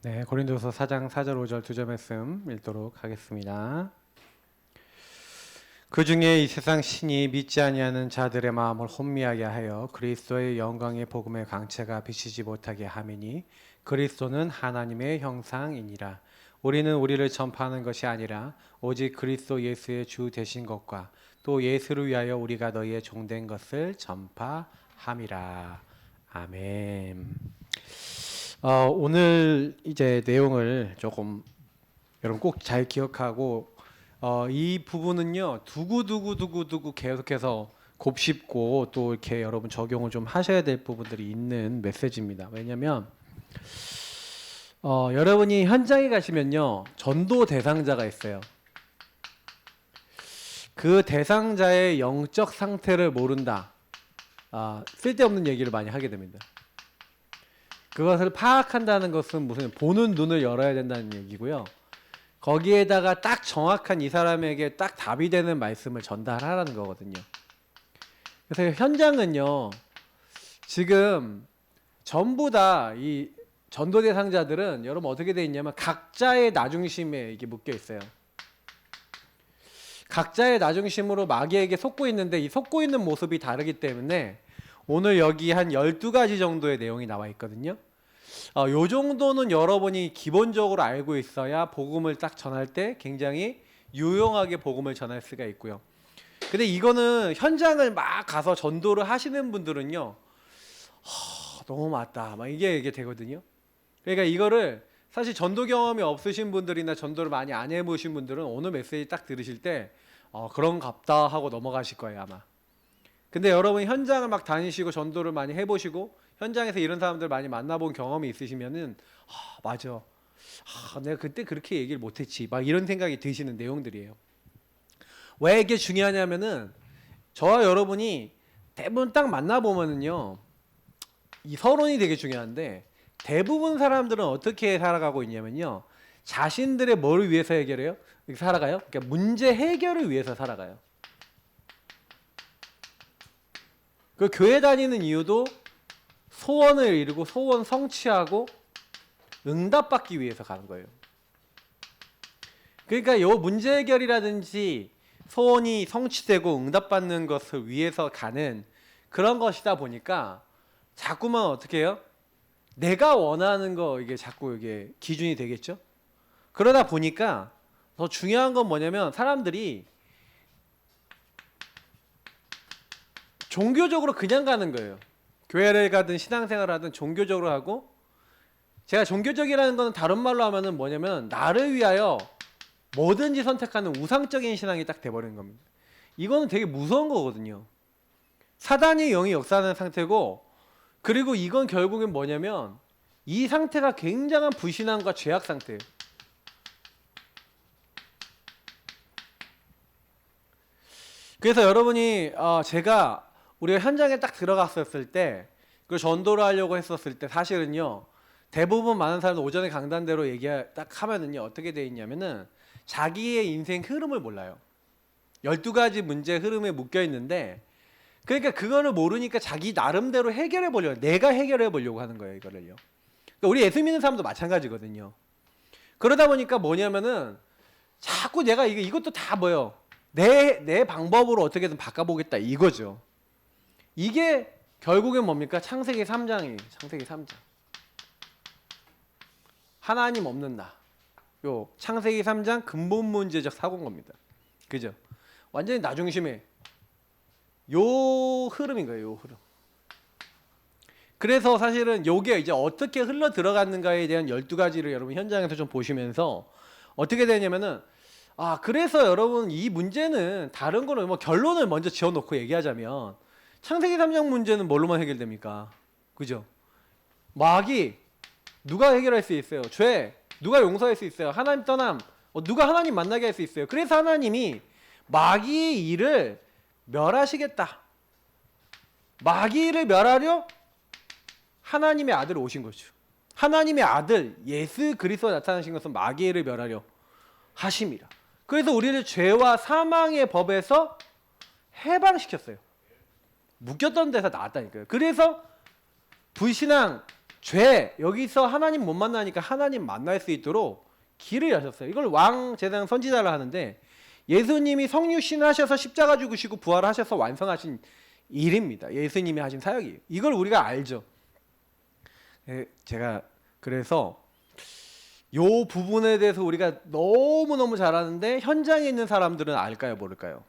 네, 고린도서 4장 4절 5절 두 절 말씀 읽도록 하겠습니다. 그 중에 이 세상 신이 믿지 아니하는 자들의 마음을 혼미하게 하여 그리스도의 영광의 복음의 광채가 비치지 못하게 함이니 그리스도는 하나님의 형상이니라. 우리는 우리를 전파하는 것이 아니라 오직 그리스도 예수의 주 되신 것과 또 예수를 위하여 우리가 너희의 종된 것을 전파함이라. 아멘. 오늘 이제 내용을 조금 여러분 꼭 잘 기억하고 이 부분은요 두고 계속해서 곱씹고 또 이렇게 여러분 적용을 좀 하셔야 될 부분들이 있는 메시지입니다. 왜냐하면 여러분이 현장에 가시면요 전도 대상자가 있어요. 그 대상자의 영적 상태를 모른다. 쓸데없는 얘기를 많이 하게 됩니다. 그것을 파악한다는 것은 무슨 보는 눈을 열어야 된다는 얘기고요. 거기에다가 딱 정확한 이 사람에게 딱 답이 되는 말씀을 전달하라는 거거든요. 그래서 현장은요, 지금 전부 다 이 전도 대상자들은 여러분 어떻게 돼 있냐면 각자의 나중심에 이게 묶여 있어요. 각자의 나중심으로 마귀에게 속고 있는데 이 속고 있는 모습이 다르기 때문에 오늘 여기 한 12가지 정도의 내용이 나와 있거든요. 요 정도는 여러분이 기본적으로 알고 있어야 복음을 딱 전할 때 굉장히 유용하게 복음을 전할 수가 있고요. 근데 이거는 현장을 막 가서 전도를 하시는 분들은요, 너무 맞다. 막 이게 되거든요. 그러니까 이거를 사실 전도 경험이 없으신 분들이나 전도를 많이 안 해보신 분들은 오늘 메시지 딱 들으실 때 그런갑다 하고 넘어가실 거예요, 아마. 근데 여러분 현장을 막 다니시고 전도를 많이 해보시고 현장에서 이런 사람들 많이 만나본 경험이 있으시면은 맞아. 내가 그때 그렇게 얘기를 못했지. 막 이런 생각이 드시는 내용들이에요. 왜 이게 중요하냐면은 저와 여러분이 대부분 딱 만나보면은요 이 서론이 되게 중요한데 대부분 사람들은 어떻게 살아가고 있냐면요 자신들의 뭘 위해서 해결해요? 살아가요? 그러니까 문제 해결을 위해서 살아가요. 그 교회 다니는 이유도 소원을 이루고 소원 성취하고 응답받기 위해서 가는 거예요. 그러니까 요 문제 해결이라든지 소원이 성취되고 응답받는 것을 위해서 가는 그런 것이다 보니까 자꾸만 어떻게 해요? 내가 원하는 거 이게 자꾸 이게 기준이 되겠죠? 그러다 보니까 더 중요한 건 뭐냐면 사람들이 종교적으로 그냥 가는 거예요. 교회를 가든 신앙생활을 하든 종교적으로 하고, 제가 종교적이라는 건 다른 말로 하면은 뭐냐면 나를 위하여 뭐든지 선택하는 우상적인 신앙이 딱 돼버리는 겁니다. 이거는 되게 무서운 거거든요. 사단의 영이 역사하는 상태고, 그리고 이건 결국엔 뭐냐면 이 상태가 굉장한 불신앙과 죄악 상태예요. 그래서 여러분이 제가 우리가 현장에 딱 들어갔었을 때, 그 전도를 하려고 했었을 때 사실은요 대부분 많은 사람들 오전에 강단대로 딱 하면은요 어떻게 돼 있냐면은 자기의 인생 흐름을 몰라요. 12가지 문제 흐름에 묶여 있는데, 그러니까 그거를 모르니까 자기 나름대로 해결해 보려고, 내가 해결해 보려고 하는 거예요, 이거를요. 그러니까 우리 예수 믿는 사람도 마찬가지거든요. 그러다 보니까 뭐냐면은 자꾸 내가 이것도 다 뭐예요? 내 방법으로 어떻게든 바꿔보겠다 이거죠. 이게 결국엔 뭡니까? 창세기 3장이에요. 창세기 3장. 하나님 없는 나. 요 창세기 3장 근본 문제적 사고인 겁니다. 그죠? 완전히 나중심에 요 흐름인 거예요. 요 흐름. 그래서 사실은 요게 이제 어떻게 흘러 들어갔는가에 대한 12가지를 여러분 현장에서 좀 보시면서 어떻게 되냐면은 그래서 여러분 이 문제는 다른 거는 뭐 결론을 먼저 지어놓고 얘기하자면 창세기 3장 문제는 뭘로만 해결됩니까? 그죠? 마귀 누가 해결할 수 있어요? 죄 누가 용서할 수 있어요? 하나님 떠남 누가 하나님 만나게 할 수 있어요? 그래서 하나님이 마귀의 일을 멸하시겠다. 마귀를 멸하려 하나님의 아들이 오신 거죠. 하나님의 아들 예수 그리스도가 나타나신 것은 마귀를 멸하려 하심이라. 그래서 우리를 죄와 사망의 법에서 해방시켰어요. 묶였던 데서 나왔다니까요. 그래서 불신앙, 죄 여기서 하나님 못 만나니까 하나님 만날 수 있도록 길을 여셨어요. 이걸 왕 제사장 선지자라 하는데 예수님이 성육신을 하셔서 십자가 죽으시고 부활하셔서 완성하신 일입니다. 예수님이 하신 사역이에요. 이걸 우리가 알죠. 제가 그래서 요 부분에 대해서 우리가 너무너무 잘 아는데 현장에 있는 사람들은 알까요, 모를까요?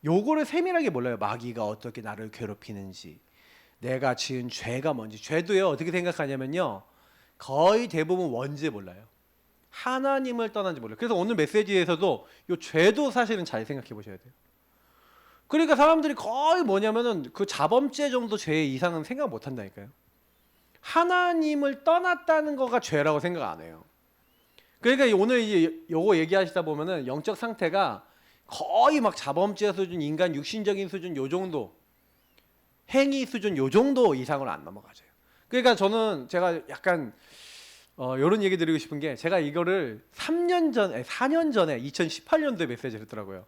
요거를 세밀하게 몰라요. 마귀가 어떻게 나를 괴롭히는지, 내가 지은 죄가 뭔지. 죄도요 어떻게 생각하냐면요, 거의 대부분 원죄 몰라요. 하나님을 떠난지 몰라요. 그래서 오늘 메시지에서도 요 죄도 사실은 잘 생각해 보셔야 돼요. 그러니까 사람들이 거의 뭐냐면은 그 자범죄 정도 죄 이상은 생각 못 한다니까요. 하나님을 떠났다는 거가 죄라고 생각 안 해요. 그러니까 오늘 이제 요거 얘기하시다 보면은 영적 상태가 거의 막 자범죄 수준, 인간 육신적인 수준 요 정도, 행위 수준 요 정도 이상으로 안 넘어가죠. 그러니까 저는 제가 약간 이런 얘기 드리고 싶은 게, 제가 이거를 4년 전에 2018년도에 메시지를 했더라고요.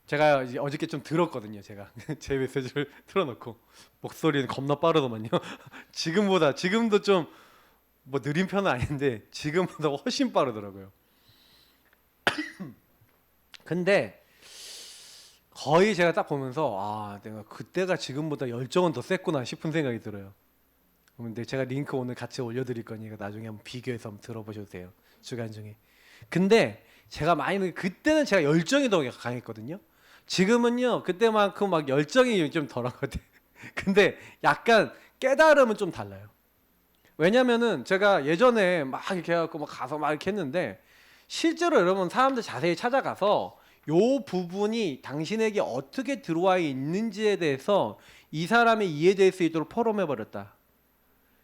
제가 이제 어저께 좀 들었거든요. 제가 제 메시지를 틀어놓고 목소리는 겁나 빠르더만요. 지금도 좀 뭐 느린 편은 아닌데 지금보다 훨씬 빠르더라고요. 근데 거의 제가 딱 보면서 내가 그때가 지금보다 열정은 더 셌구나 싶은 생각이 들어요. 근데 제가 링크 오늘 같이 올려드릴 거니까 나중에 한번 비교해서 한번 들어보셔도 돼요. 주간 중에. 근데 제가 그때는 제가 열정이 더 강했거든요. 지금은요 그때만큼 막 열정이 좀 덜한 것 같아요. 근데 약간 깨달음은 좀 달라요. 왜냐면은 제가 예전에 막 이렇게 해갖고 막 가서 막 이렇게 했는데, 실제로 여러분 사람들 자세히 찾아가서 요 부분이 당신에게 어떻게 들어와 있는지에 대해서 이 사람이 이해될 수 있도록 포럼해 버렸다.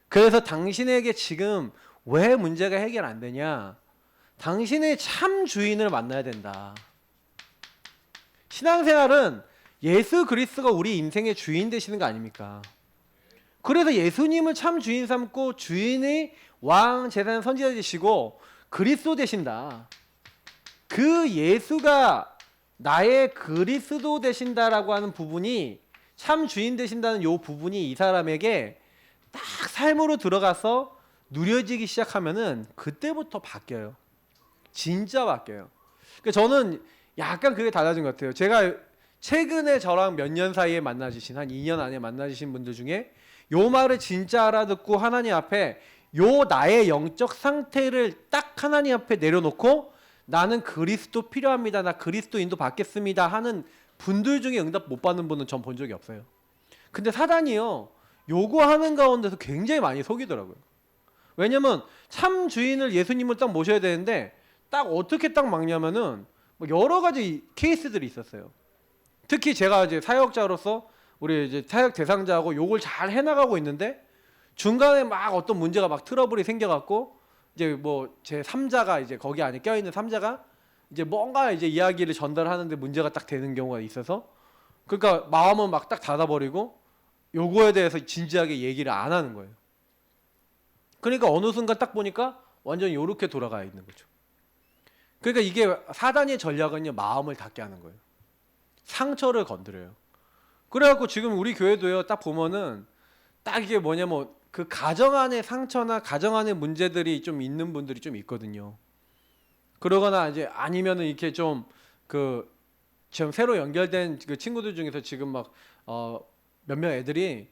그래서 당신에게 지금 왜 문제가 해결 안 되냐? 당신의 참 주인을 만나야 된다. 신앙생활은 예수 그리스도가 우리 인생의 주인 되시는 거 아닙니까? 그래서 예수님을 참 주인 삼고 주인의 왕 제사장 선지자 되시고 그리스도 되신다. 그 예수가 나의 그리스도 되신다라고 하는 부분이, 참 주인 되신다는 요 부분이 이 사람에게 딱 삶으로 들어가서 누려지기 시작하면은 그때부터 바뀌어요. 진짜 바뀌어요. 그러니까 저는 약간 그게 달라진 것 같아요. 제가 최근에 저랑 몇 년 사이에 만나주신, 한 2년 안에 만나주신 분들 중에 요 말을 진짜 알아듣고 하나님 앞에 요 나의 영적 상태를 딱 하나님 앞에 내려놓고 나는 그리스도 필요합니다, 나 그리스도인도 받겠습니다 하는 분들 중에 응답 못 받는 분은 전 본 적이 없어요. 근데 사단이요 요거 하는 가운데서 굉장히 많이 속이더라고요. 왜냐면 참 주인을 예수님을 딱 모셔야 되는데 딱 어떻게 딱 막냐면은 뭐 여러 가지 케이스들이 있었어요. 특히 제가 이제 사역자로서 우리 이제 사역 대상자하고 요걸 잘 해나가고 있는데 중간에 막 어떤 문제가 막 트러블이 생겨갖고 이제 뭐 제 3자가 이제 거기 안에 껴있는 3자가 이제 뭔가 이제 이야기를 전달하는데 문제가 딱 되는 경우가 있어서, 그러니까 마음은 막 딱 닫아버리고 요거에 대해서 진지하게 얘기를 안 하는 거예요. 그러니까 어느 순간 딱 보니까 완전 요렇게 돌아가 있는 거죠. 그러니까 이게 사단의 전략은요 마음을 닫게 하는 거예요. 상처를 건드려요. 그래갖고 지금 우리 교회도요 딱 보면은 딱 이게 뭐냐면 그 가정 안의 상처나 가정 안의 문제들이 좀 있는 분들이 좀 있거든요. 그러거나 이제 아니면은 이렇게 좀 그 지금 새로 연결된 그 친구들 중에서 지금 막 몇 명 애들이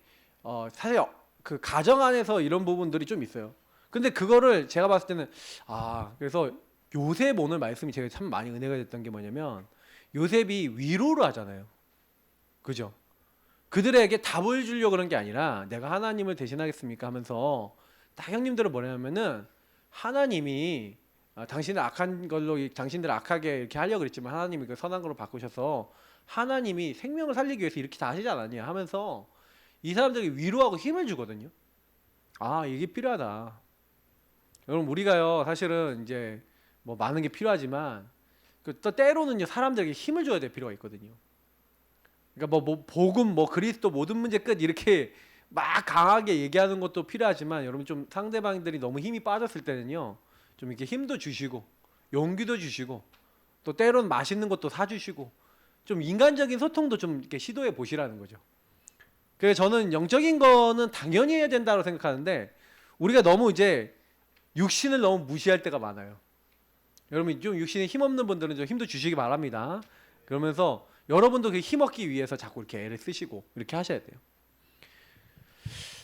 사실 그 가정 안에서 이런 부분들이 좀 있어요. 근데 그거를 제가 봤을 때는 그래서 요셉 오늘 말씀이 제가 참 많이 은혜가 됐던 게 뭐냐면, 요셉이 위로를 하잖아요. 그죠? 그들에게 답을 주려고 그런 게 아니라 내가 하나님을 대신하겠습니까 하면서 딱 형님들은 뭐냐면은 하나님이 당신을 악한 걸로 당신들을 악하게 이렇게 하려고 그랬지만 하나님이 그 선한 걸로 바꾸셔서 하나님이 생명을 살리기 위해서 이렇게 다 하시지 않았냐 하면서 이 사람들에게 위로하고 힘을 주거든요. 이게 필요하다. 여러분 우리가요 사실은 이제 뭐 많은 게 필요하지만 또 때로는요 사람들에게 힘을 줘야 될 필요가 있거든요. 그러니까 뭐 복음 뭐 그리스도 모든 문제 끝 이렇게 막 강하게 얘기하는 것도 필요하지만, 여러분 좀 상대방들이 너무 힘이 빠졌을 때는요 좀 이렇게 힘도 주시고 용기도 주시고 또 때로는 맛있는 것도 사주시고 좀 인간적인 소통도 좀 이렇게 시도해 보시라는 거죠. 그래서 저는 영적인 거는 당연히 해야 된다고 생각하는데 우리가 너무 이제 육신을 너무 무시할 때가 많아요. 여러분 좀 육신에 힘없는 분들은 좀 힘도 주시기 바랍니다. 그러면서 여러분도 그 힘얻기 위해서 자꾸 이렇게 애를 쓰시고 이렇게 하셔야 돼요.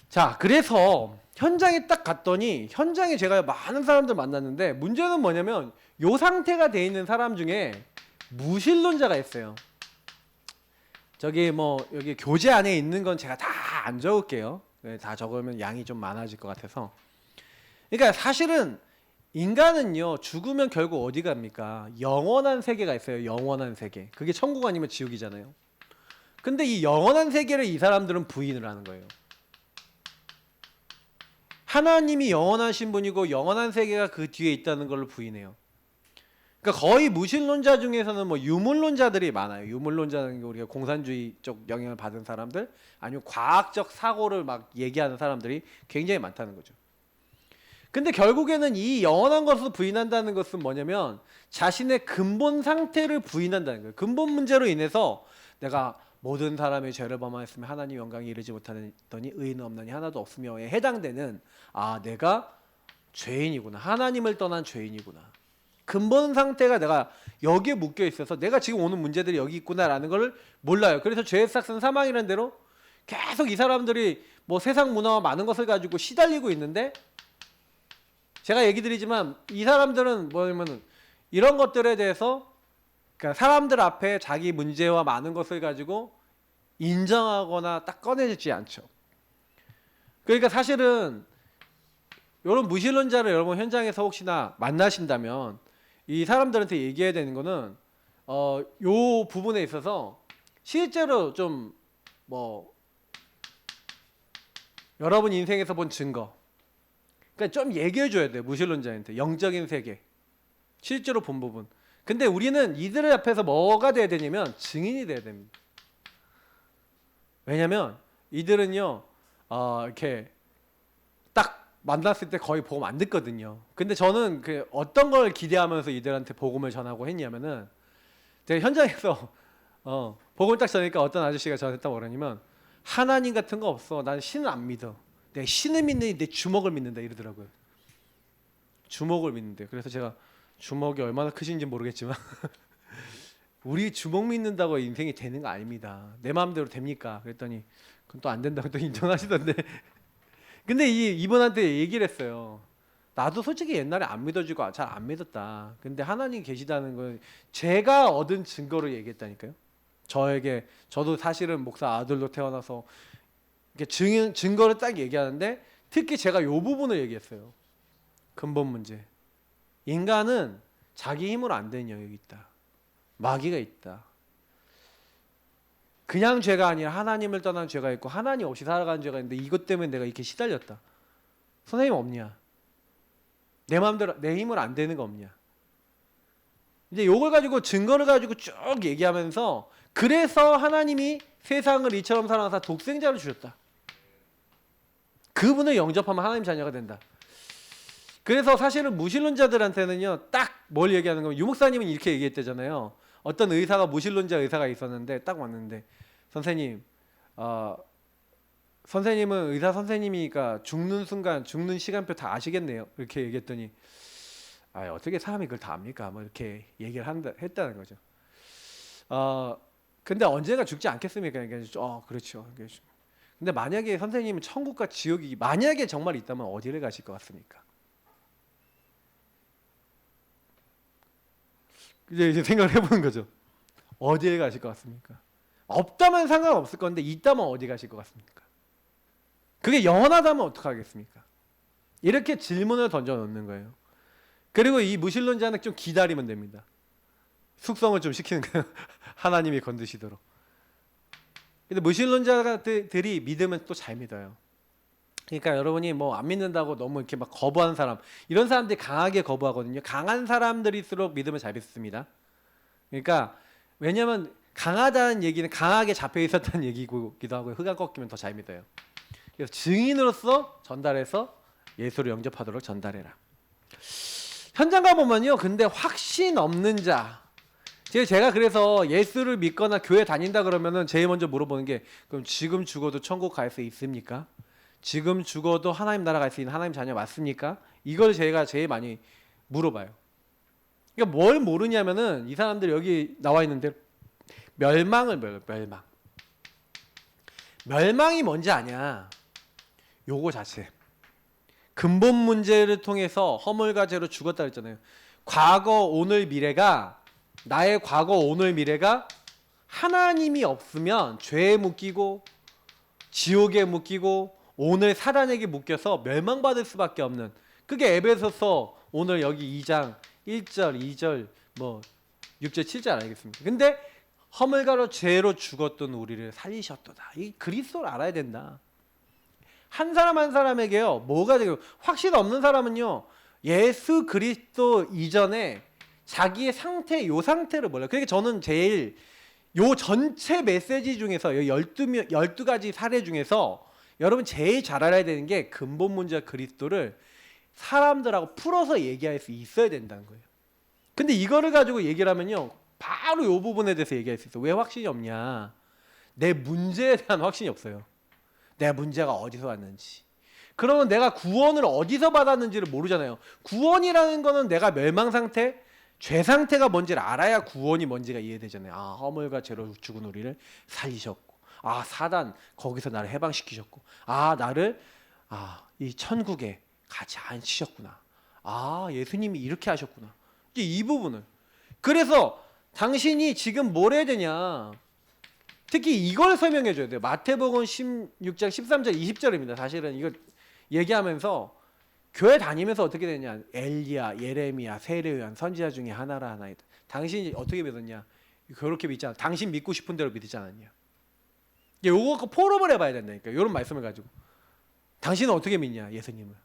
자, 그래서 현장에 딱 갔더니 현장에 제가 많은 사람들 만났는데 문제는 뭐냐면 요 상태가 돼 있는 사람 중에 무신론자가 있어요. 저기 뭐 여기 교재 안에 있는 건 제가 다 안 적을게요. 다 적으면 양이 좀 많아질 것 같아서. 그러니까 사실은 인간은요 죽으면 결국 어디 갑니까? 영원한 세계가 있어요. 영원한 세계. 그게 천국 아니면 지옥이잖아요. 근데 이 영원한 세계를 이 사람들은 부인을 하는 거예요. 하나님이 영원하신 분이고 영원한 세계가 그 뒤에 있다는 걸로 부인해요. 그러니까 거의 무신론자 중에서는 뭐 유물론자들이 많아요. 유물론자는 우리가 공산주의 쪽 영향을 받은 사람들, 아니면 과학적 사고를 막 얘기하는 사람들이 굉장히 많다는 거죠. 근데 결국에는 이 영원한 것을 부인한다는 것은 뭐냐면 자신의 근본 상태를 부인한다는 거예요. 근본 문제로 인해서 내가 모든 사람의 죄를 범하였으며 하나님 영광에 이르지 못하더니 의인은 없나니 하나도 없으며에 해당되는 내가 죄인이구나. 하나님을 떠난 죄인이구나. 근본 상태가 내가 여기에 묶여 있어서 내가 지금 오는 문제들이 여기 있구나라는 걸 몰라요. 그래서 죄의 삭은 사망이라는 대로 계속 이 사람들이 뭐 세상 문화와 많은 것을 가지고 시달리고 있는데 제가 얘기 드리지만 이 사람들은 뭐냐면 이런 것들에 대해서 그러니까 사람들 앞에 자기 문제와 많은 것을 가지고 인정하거나 딱 꺼내지 않죠. 그러니까 사실은 이런 무신론자를 여러분 현장에서 혹시나 만나신다면 이 사람들한테 얘기해야 되는 거는 요 부분에 있어서 실제로 좀 뭐 여러분 인생에서 본 증거, 그러니까 좀 얘기해 줘야 돼요. 무신론자한테 영적인 세계 실제로 본 부분. 근데 우리는 이들 앞에서 뭐가 돼야 되냐면 증인이 돼야 됩니다. 왜냐면 이들은요 이렇게 딱 만났을 때 거의 복음 안 듣거든요. 근데 저는 그 어떤 걸 기대하면서 이들한테 복음을 전하고 했냐면은 제가 현장에서 복음을 딱 전하니까 어떤 아저씨가 저한테 딱 뭐라냐면 하나님 같은 거 없어. 난 신을 안 믿어. 내 신을 믿는 내 주먹을 믿는다 이러더라고요. 주먹을 믿는데. 그래서 제가 주먹이 얼마나 크신지 모르겠지만 우리 주먹 믿는다고 인생이 되는 거 아닙니다. 내 마음대로 됩니까? 그랬더니 그건 또 안 된다고 또 인정하시던데. 근데 이분한테 얘기를 했어요. 나도 솔직히 옛날에 안 믿어지고 잘 안 믿었다. 근데 하나님 계시다는 건 제가 얻은 증거를 얘기했다니까요. 저도 사실은 목사 아들로 태어나서 이렇게 증거를 딱 얘기하는데 특히 제가 이 부분을 얘기했어요. 근본 문제. 인간은 자기 힘으로 안 되는 영역이 있다. 마귀가 있다. 그냥 죄가 아니라 하나님을 떠난 죄가 있고 하나님 없이 살아가는 죄가 있는데 이것 때문에 내가 이렇게 시달렸다. 선생님 없냐? 내 마음대로 내 힘으로 안 되는 거 없냐? 이제 요걸 가지고 증거를 가지고 쭉 얘기하면서 그래서 하나님이 세상을 이처럼 사랑하사 독생자를 주셨다. 그분을 영접하면 하나님 자녀가 된다. 그래서 사실은 무신론자들한테는요 딱 뭘 얘기하는 거면 유목사님은 이렇게 얘기했대잖아요. 어떤 의사가 무신론자 의사가 있었는데 딱 왔는데 선생님 선생님은 의사 선생님이니까 죽는 순간 죽는 시간표 다 아시겠네요. 이렇게 얘기했더니 어떻게 사람이 그걸 다 압니까? 뭐 이렇게 얘기를 했다는 거죠. 근데 언제가 죽지 않겠습니까? 그러니까 그렇죠. 근데 만약에 선생님은 천국과 지옥이 만약에 정말 있다면 어디를 가실 것 같습니까? 이제 생각을 해보는 거죠. 어디에 가실 것 같습니까? 없다면 상관없을 건데 있다면 어디 가실 것 같습니까? 그게 영원하다면 어떡하겠습니까? 이렇게 질문을 던져놓는 거예요. 그리고 이 무신론자는 좀 기다리면 됩니다. 숙성을 좀 시키는 거예요. 하나님이 건드시도록. 근데 무신론자들이 믿으면 또 잘 믿어요. 그러니까 여러분이 뭐 안 믿는다고 너무 이렇게 막 거부하는 사람, 이런 사람들이 강하게 거부하거든요. 강한 사람들일수록 믿음을 잘 믿습니다. 그러니까 왜냐면 강하다는 얘기는 강하게 잡혀 있었다는 얘기기도 하고 흑암 꺾이면 더 잘 믿어요. 그래서 증인으로서 전달해서 예수를 영접하도록 전달해라. 현장 가보면요. 근데 확신 없는 자, 제가 그래서 예수를 믿거나 교회 다닌다 그러면은 제일 먼저 물어보는 게 그럼 지금 죽어도 천국 갈 수 있습니까? 지금 죽어도 하나님 나라 갈 수 있는 하나님 자녀 맞습니까? 이걸 제가 제일 많이 물어봐요. 그러니까 뭘 모르냐면은 이 사람들 여기 나와 있는데 멸망을 멸망. 멸망이 뭔지 아냐? 요거 자체. 근본 문제를 통해서 허물과 죄로 죽었다 그랬잖아요. 과거, 오늘, 미래가 나의 과거, 오늘, 미래가 하나님이 없으면 죄에 묶이고 지옥에 묶이고 오늘 사단에게 묶여서 멸망받을 수밖에 없는, 그게 에베소서 오늘 여기 2장 1절, 2절, 뭐 6절, 7절 알겠습니까? 근데 허물가로 죄로 죽었던 우리를 살리셨도다. 이 그리스도를 알아야 된다. 한 사람 한 사람에게요. 뭐가 되고 확신 없는 사람은요. 예수 그리스도 이전에 자기의 상태, 요 상태를 몰라요. 그러니까 저는 제일 요 전체 메시지 중에서 12가지 사례 중에서 여러분 제일 잘 알아야 되는 게 근본 문제와 그리스도를 사람들하고 풀어서 얘기할 수 있어야 된다는 거예요. 근데 이거를 가지고 얘기를 하면요. 바로 요 부분에 대해서 얘기할 수 있어. 왜 확신이 없냐? 내 문제에 대한 확신이 없어요. 내 문제가 어디서 왔는지. 그러면 내가 구원을 어디서 받았는지를 모르잖아요. 구원이라는 거는 내가 멸망 상태, 죄 상태가 뭔지를 알아야 구원이 뭔지가 이해되잖아요. 아, 허물과 죄로 죽은 우리를 살리셨고, 아, 사단 거기서 나를 해방시키셨고, 아, 나를 이 천국에 같이 앉히셨구나. 아, 예수님이 이렇게 하셨구나. 이제 이 부분을. 그래서 당신이 지금 뭘 해야 되냐? 특히 이걸 설명해 줘야 돼요. 마태복음 16장 13절 20절입니다. 사실은 이거 얘기하면서 교회 다니면서 어떻게 되냐? 엘리야, 예레미야, 세례요한 선지자 중에 하나라 하나이다. 당신이 어떻게 믿었냐? 그렇게 믿지 않아. 당신 믿고 싶은 대로 믿지 않았냐? 요거 포럼을 해봐야 된다니까. 이런 말씀을 가지고. 당신은 어떻게 믿냐? 예수님을.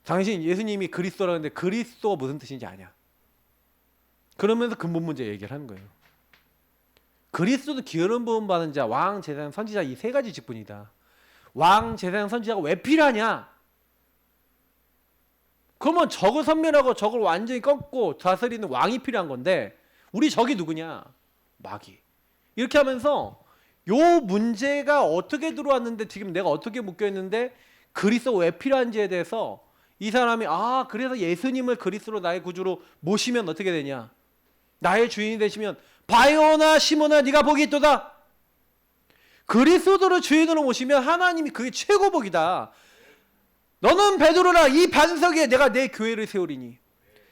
당신 예수님이 그리스도라는데 그리스도가 무슨 뜻인지 아냐? 그러면서 근본 문제 얘기를 하는 거예요. 그리스도도 기름 부음 받은 자, 왕, 제사장, 선지자 이 세 가지 직분이다. 왕, 제사장, 선지자가 왜 필요하냐? 그러면 적을 섬멸하고 적을 완전히 꺾고 다스리는 왕이 필요한 건데 우리 적이 누구냐? 마귀. 이렇게 하면서 요 문제가 어떻게 들어왔는데 지금 내가 어떻게 묶여있는데 그리스도가 왜 필요한지에 대해서 이 사람이 그래서 예수님을 그리스도로 나의 구주로 모시면 어떻게 되냐? 나의 주인이 되시면 바요나 시몬아 네가 복이 있도다. 그리스도를 주인으로 모시면 하나님이 그게 최고 복이다. 너는 베드로라 이 반석 위에 내가 내 교회를 세우리니.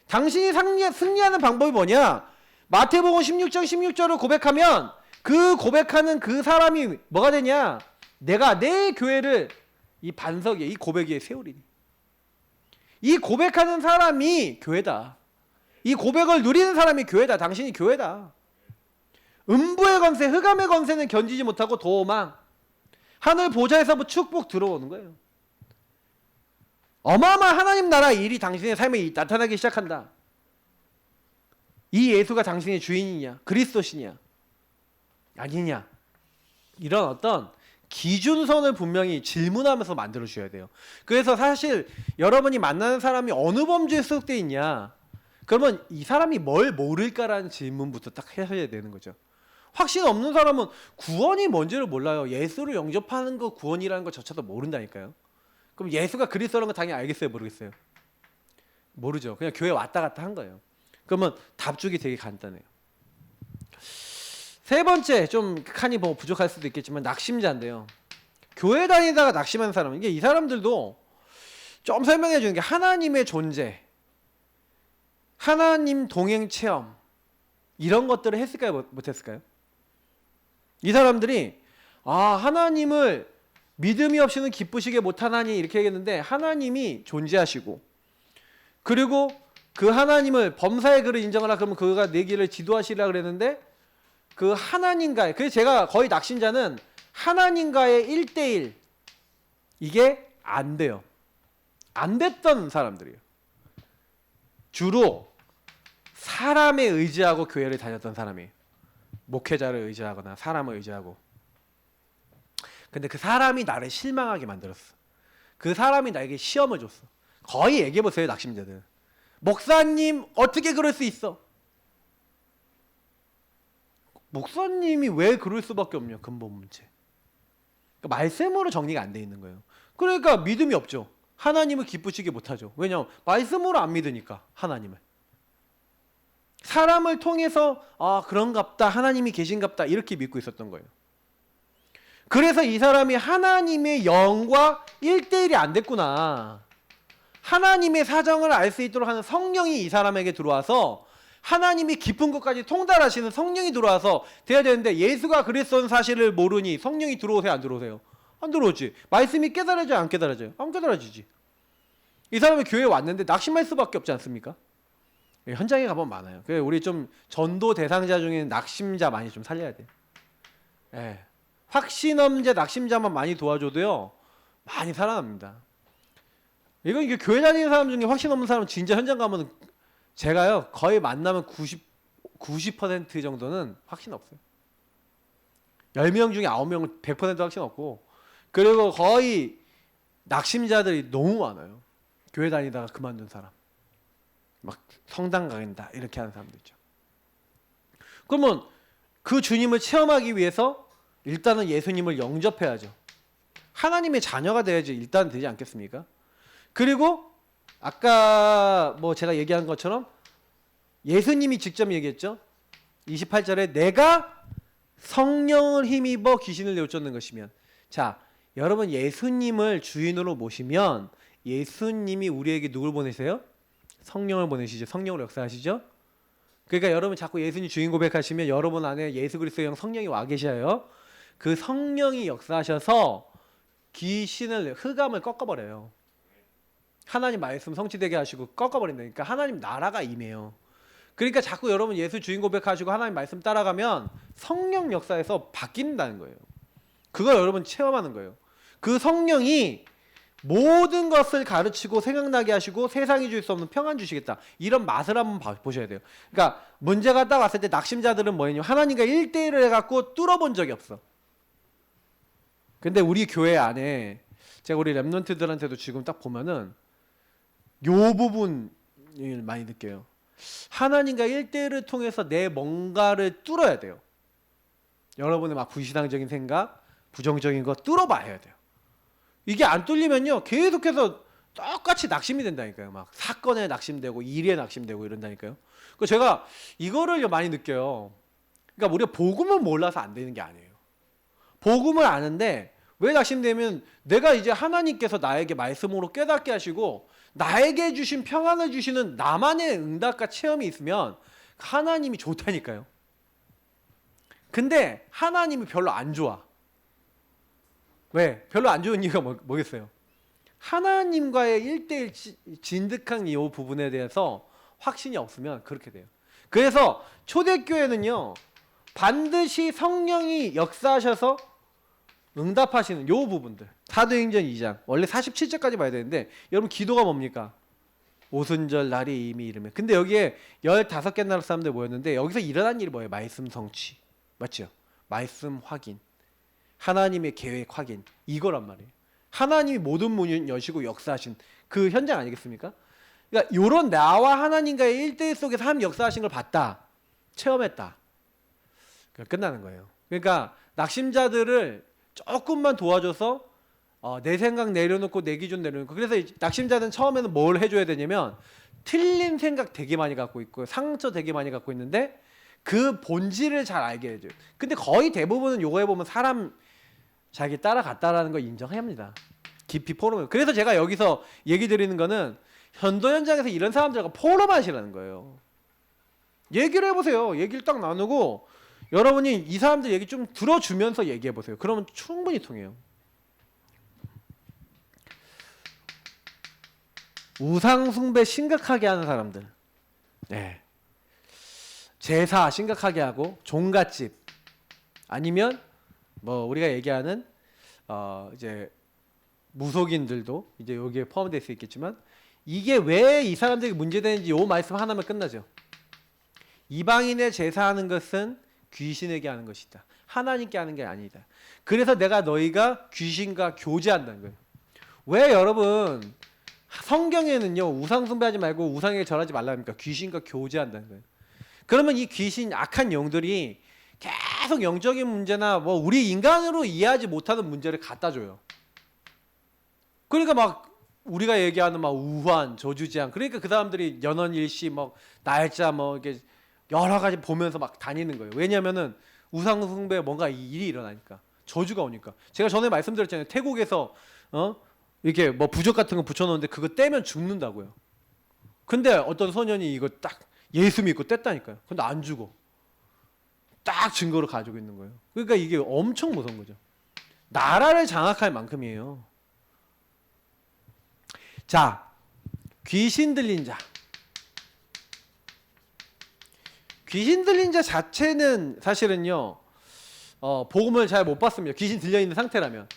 당신이 승리하는 방법이 뭐냐? 마태복음 16장 16절을 고백하면 그 고백하는 그 사람이 뭐가 되냐? 내가 내 교회를 이 반석 위에 이 고백 위에 세우리니. 이 고백하는 사람이 교회다. 이 고백을 누리는 사람이 교회다. 당신이 교회다. 음부의 권세, 흑암의 권세는 견디지 못하고 도망. 하늘 보좌에서 축복 들어오는 거예요. 어마어마한 하나님 나라 일이 당신의 삶에 나타나기 시작한다. 이 예수가 당신의 주인이냐? 그리스도시냐? 아니냐? 이런 어떤 기준선을 분명히 질문하면서 만들어 주셔야 돼요. 그래서 사실 여러분이 만나는 사람이 어느 범주에 소속돼 있냐? 그러면 이 사람이 뭘 모를까라는 질문부터 딱 하셔야 되는 거죠. 확신 없는 사람은 구원이 뭔지를 몰라요. 예수를 영접하는 거 구원이라는 거 저차도 모른다니까요. 그럼 예수가 그리스도라는 거 당연히 알겠어요? 모르겠어요? 모르죠. 그냥 교회 왔다 갔다 한 거예요. 그러면 답주기 되게 간단해요. 세 번째, 좀 칸이 뭐 부족할 수도 있겠지만 낙심자인데요. 교회 다니다가 낙심한 사람, 이게 이 사람들도 좀 설명해 주는 게 하나님의 존재, 하나님 동행 체험 이런 것들을 했을까요? 못했을까요? 이 사람들이 하나님을 믿음이 없이는 기쁘시게 못하나니 이렇게 얘기했는데 하나님이 존재하시고 그리고 그 하나님을 범사의 그를 인정하라 그러면 그가 내 길을 지도하시라 그랬는데 그 하나님과의, 그래서 제가 거의 낙심자는 하나님과의 1대1 이게 안 돼요. 안 됐던 사람들이에요. 주로 사람에 의지하고 교회를 다녔던 사람이에요. 목회자를 의지하거나 사람을 의지하고. 근데 그 사람이 나를 실망하게 만들었어. 그 사람이 나에게 시험을 줬어. 거의 얘기해보세요, 낙심자들. 목사님 어떻게 그럴 수 있어? 목사님이 왜 그럴 수밖에 없냐? 근본 문제. 그러니까 말씀으로 정리가 안 돼 있는 거예요. 그러니까 믿음이 없죠. 하나님을 기쁘시게 못하죠. 왜냐하면 말씀으로 안 믿으니까 하나님을. 사람을 통해서 그런갑다, 하나님이 계신갑다 이렇게 믿고 있었던 거예요. 그래서 이 사람이 하나님의 영과 1대1이 안 됐구나. 하나님의 사정을 알 수 있도록 하는 성령이 이 사람에게 들어와서 하나님이 깊은 것까지 통달하시는 성령이 들어와서 돼야 되는데 예수가 그리스도인 사실을 모르니 성령이 들어오세요, 안 들어오세요? 안 들어오지. 말씀이 깨달아져요, 안 깨달아져요? 안 깨달아지지. 이 사람이 교회에 왔는데 낙심할 수밖에 없지 않습니까? 현장에 가보면 많아요. 그래서 우리 좀 전도 대상자 중에는 낙심자 많이 좀 살려야 돼요. 예. 확신엄자 낙심자만 많이 도와줘도요 많이 살아납니다. 이게 교회 다니는 사람 중에 확신 없는 사람은 진짜 현장 가면 제가요 거의 만나면 90% 정도는 확신 없어요. 10명 중에 9명은 100% 확신 없고, 그리고 거의 낙심자들이 너무 많아요. 교회 다니다가 그만둔 사람, 막 성당 가긴다 이렇게 하는 사람도 있죠. 그러면 그 주님을 체험하기 위해서 일단은 예수님을 영접해야죠. 하나님의 자녀가 돼야지 일단 되지 않겠습니까? 그리고 아까 제가 얘기한 것처럼 예수님이 직접 얘기했죠. 28절에 내가 성령을 힘입어 귀신을 내쫓는 것이면, 자, 여러분 예수님을 주인으로 모시면 예수님이 우리에게 누굴 보내세요? 성령을 보내시죠. 성령으로 역사하시죠. 그러니까 여러분 자꾸 예수님 주인 고백하시면 여러분 안에 예수 그리스도의 영 성령이 와 계셔요. 그 성령이 역사하셔서 귀신을, 흑암을 꺾어버려요. 하나님 말씀 성취되게 하시고 꺾어버린다니까. 하나님 나라가 임해요. 그러니까 자꾸 여러분 예수 주인 고백하시고 하나님 말씀 따라가면 성령 역사에서 바뀐다는 거예요. 그걸 여러분 체험하는 거예요. 그 성령이 모든 것을 가르치고 생각나게 하시고 세상이 줄 수 없는 평안 주시겠다. 이런 맛을 한번 보셔야 돼요. 그러니까 문제가 딱 왔을 때 낙심자들은 뭐냐면 하나님과 1대1을 해갖고 뚫어본 적이 없어. 근데 우리 교회 안에 제가 우리 랩런트들한테도 지금 딱 보면은 요 부분을 많이 느껴요. 하나님과 1대1을 통해서 내 뭔가를 뚫어야 돼요. 여러분의 막 불신앙적인 생각, 부정적인 거 뚫어봐야 돼요. 이게 안 뚫리면요 계속해서 똑같이 낙심이 된다니까요. 막 사건에 낙심되고 일에 낙심되고 이런다니까요. 그래서 제가 이거를 많이 느껴요. 그러니까 우리가 복음을 몰라서 안 되는 게 아니에요. 복음을 아는데 왜 낙심되면 내가 이제 하나님께서 나에게 말씀으로 깨닫게 하시고 나에게 주신 평안을 주시는 나만의 응답과 체험이 있으면 하나님이 좋다니까요. 근데 하나님이 별로 안 좋아. 왜? 별로 안 좋은 이유가 뭐겠어요? 하나님과의 1대1 진득한 이 부분에 대해서 확신이 없으면 그렇게 돼요. 그래서 초대교회는요 반드시 성령이 역사하셔서 응답하시는 요 부분들, 사도행전 2장 원래 47절까지 봐야 되는데 여러분 기도가 뭡니까? 오순절 날이 이미 이르면. 근데 여기에 15개 나라 사람들 모였는데 여기서 일어난 일이 뭐예요? 말씀 성취, 맞죠? 말씀 확인, 하나님의 계획 확인, 이거란 말이에요. 하나님이 모든 문을 여시고 역사하신 그 현장 아니겠습니까? 그러니까 요런 나와 하나님과의 1대1 속에서 하나님 역사하신 걸 봤다, 체험했다, 끝나는 거예요. 그러니까 낙심자들을 조금만 도와줘서 내 생각 내려놓고 내 기준 내려놓고. 그래서 낙심자들은 처음에는 뭘 해줘야 되냐면 틀린 생각 되게 많이 갖고 있고 상처 되게 많이 갖고 있는데 그 본질을 잘 알게 해줘요. 근데 거의 대부분은 요거 해보면 사람 자기 따라갔다라는 걸 인정해야 합니다. 깊이 포럼을. 그래서 제가 여기서 얘기 드리는 거는 현도 현장에서 이런 사람들과 포럼하시라는 거예요. 얘기를 해보세요. 얘기를 딱 나누고 여러분이 이 사람들 얘기 좀 들어주면서 얘기해보세요. 그러면 충분히 통해요. 우상 숭배 심각하게 하는 사람들, 네. 제사 심각하게 하고 종갓집, 아니면 우리가 얘기하는 이제 무속인들도 이제 여기에 포함될 수 있겠지만, 이게 왜 이 사람들이 문제되는지 요 말씀 하나면 끝나죠. 이방인의 제사하는 것은 귀신에게 하는 것이다. 하나님께 하는 게 아니다. 그래서 내가 너희가 귀신과 교제한다는 거예요. 왜 여러분 성경에는요 우상 숭배하지 말고 우상에게 절하지 말라 합니까? 귀신과 교제한다는 거예요. 그러면 이 귀신, 악한 영들이 계속 영적인 문제나 뭐 우리 인간으로 이해하지 못하는 문제를 갖다 줘요. 그러니까 막 우리가 얘기하는 막 우환, 저주지향, 그러니까 그 사람들이 연원일시 뭐 날짜 뭐 이렇게 여러 가지 보면서 막 다니는 거예요. 왜냐면은 우상숭배에 뭔가 일이 일어나니까, 저주가 오니까. 제가 전에 말씀드렸잖아요. 태국에서 이렇게 뭐 부적 같은 거 붙여놓는데 그거 떼면 죽는다고요. 근데 어떤 소년이 이거 딱 예수 믿고 뗐다니까요. 근데 안 죽어. 딱 증거를 가지고 있는 거예요. 그러니까 이게 엄청 무서운 거죠. 나라를 장악할 만큼이에요. 자, 귀신 들린 자. 귀신 들린 자 자체는 사실은요, 복음을 잘 못 받습니다. 귀신 들려 있는 상태라면.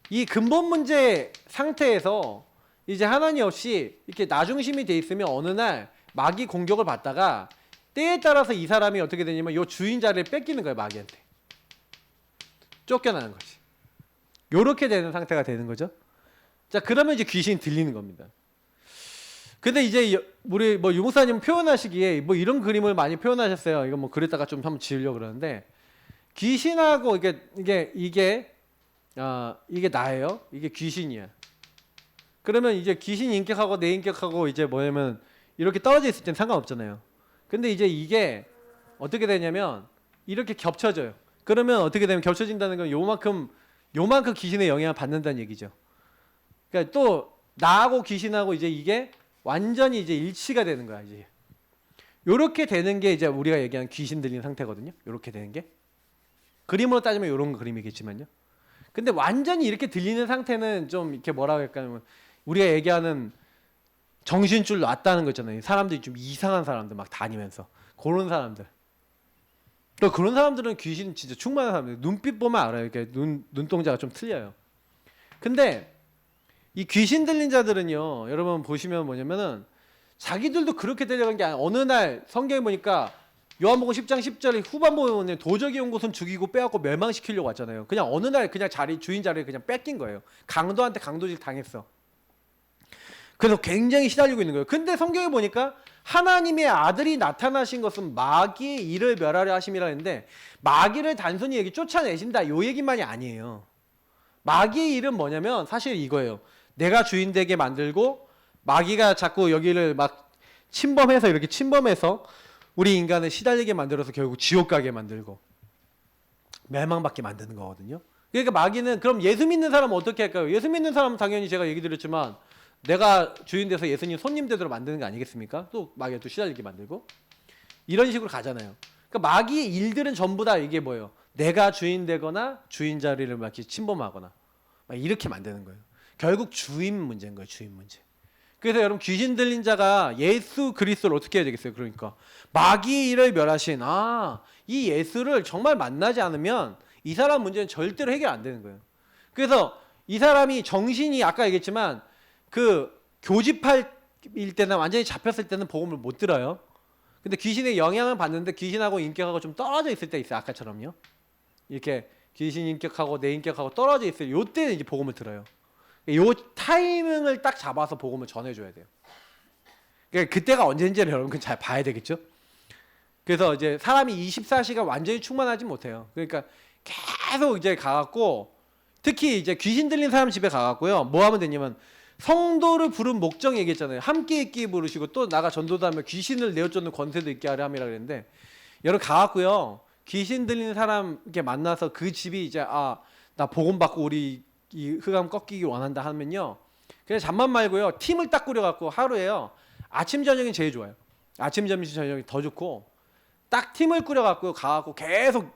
이 근본 문제 상태에서 이제 하나님 없이 이렇게 나중심이 돼 있으면 어느 날 마귀 공격을 받다가 때에 따라서 이 사람이 어떻게 되냐면 요 주인 자리를 뺏기는 거예요. 마귀한테. 쫓겨나는 거지. 요렇게 되는 상태가 되는 거죠. 자, 그러면 이제 귀신이 들리는 겁니다. 근데 이제 우리 뭐 유목사님 표현하시기에 뭐 이런 그림을 많이 표현하셨어요. 이거 뭐 그랬다가 좀 한번 지으려고 그러는데, 귀신하고 이게 나예요. 이게 귀신이야. 그러면 이제 귀신 인격하고 내 인격하고 이제 뭐냐면 이렇게 떨어져 있을 땐 상관없잖아요. 근데 이제 이게 어떻게 되냐면 이렇게 겹쳐져요. 그러면 어떻게 되면 겹쳐진다는 건 요만큼 귀신의 영향을 받는다는 얘기죠. 그러니까 또 나하고 귀신하고 이제 이게 완전히 이제 일치가 되는 거야, 이제. 요렇게 되는 게 이제 우리가 얘기하는 귀신 들린 상태거든요. 요렇게 되는 게. 그림으로 따지면 요런 그림이겠지만요. 근데 완전히 이렇게 들리는 상태는 좀 이렇게 뭐라고 할까요? 우리가 얘기하는 정신줄 놨다는 거 있잖아요. 사람들이 좀 이상한 사람들 막 다니면서. 그런 사람들. 또 그런 사람들은 귀신 진짜 충만한 사람들. 눈빛 보면 알아요. 이렇게 눈동자가 좀 틀려요. 근데 이 귀신 들린 자들은요, 여러분 보시면 뭐냐면은 자기들도 그렇게 되려는 게 아니라 어느 날 성경에 보니까 요한복음 10장 10절에 후반부에 보면 도적이 온 곳은 죽이고 빼앗고 멸망시키려고 왔잖아요. 그냥 어느 날 그냥 주인 자리를 그냥 뺏긴 거예요. 강도한테 강도질 당했어. 그래서 굉장히 시달리고 있는 거예요. 근데 성경에 보니까 하나님의 아들이 나타나신 것은 마귀의 일을 멸하려 하심이라 했는데, 마귀를 단순히 여기 쫓아내신다 요 얘기만이 아니에요. 마귀의 일은 뭐냐면 사실 이거예요. 내가 주인 되게 만들고 마귀가 자꾸 여기를 막 침범해서 이렇게 침범해서 우리 인간을 시달리게 만들어서 결국 지옥 가게 만들고 멸망받게 만드는 거거든요. 그러니까 마귀는 그럼 예수 믿는 사람은 어떻게 할까요? 예수 믿는 사람은 당연히 제가 얘기 드렸지만 내가 주인 돼서 예수님 손님 되도록 만드는 거 아니겠습니까? 또 마귀가 또 시달리게 만들고 이런 식으로 가잖아요. 그러니까 마귀의 일들은 전부 다 이게 뭐예요? 내가 주인 되거나 주인 자리를 막 이렇게 침범하거나 막 이렇게 만드는 거예요. 결국 주인 문제인 거예요. 주인 문제. 그래서 여러분 귀신 들린 자가 예수 그리스도를 어떻게 해야 되겠어요? 그러니까 마귀의 일을 멸하신 이 예수를 정말 만나지 않으면 이 사람 문제는 절대로 해결 안 되는 거예요. 그래서 이 사람이 정신이 아까 얘기했지만 그 교집할 때나 완전히 잡혔을 때는 복음을 못 들어요. 근데 귀신의 영향을 받는데 귀신하고 인격하고 좀 떨어져 있을 때 있어요. 아까처럼요. 이렇게 귀신 인격하고 내 인격하고 떨어져 있어요. 요때는 이제 복음을 들어요. 요 타이밍을 딱 잡아서 복음을 전해줘야 돼요. 그러니까 그때가 언제인지를 여러분 잘 봐야 되겠죠. 그래서 이제 사람이 24시간 완전히 충만하지 못해요. 그러니까 계속 이제 가갖고 특히 이제 귀신 들린 사람 집에 가갖고요. 뭐 하면 되냐면 성도를 부른 목적 얘기했잖아요. 함께 있기 부르시고 또 나가 전도도 하며 귀신을 내어쫓는 권세도 있게 하려 함이라 그랬는데, 여러분 가갖고요. 귀신 들린 사람 이렇게 만나서 그 집이 이제 나 복음 받고 우리 이 흑암 꺾이기 원한다 하면요. 그냥 잠만 말고요. 팀을 딱 꾸려갖고 하루에요. 아침 저녁이 제일 좋아요. 아침 점심 저녁이 더 좋고 딱 팀을 꾸려갖고 가갖고 계속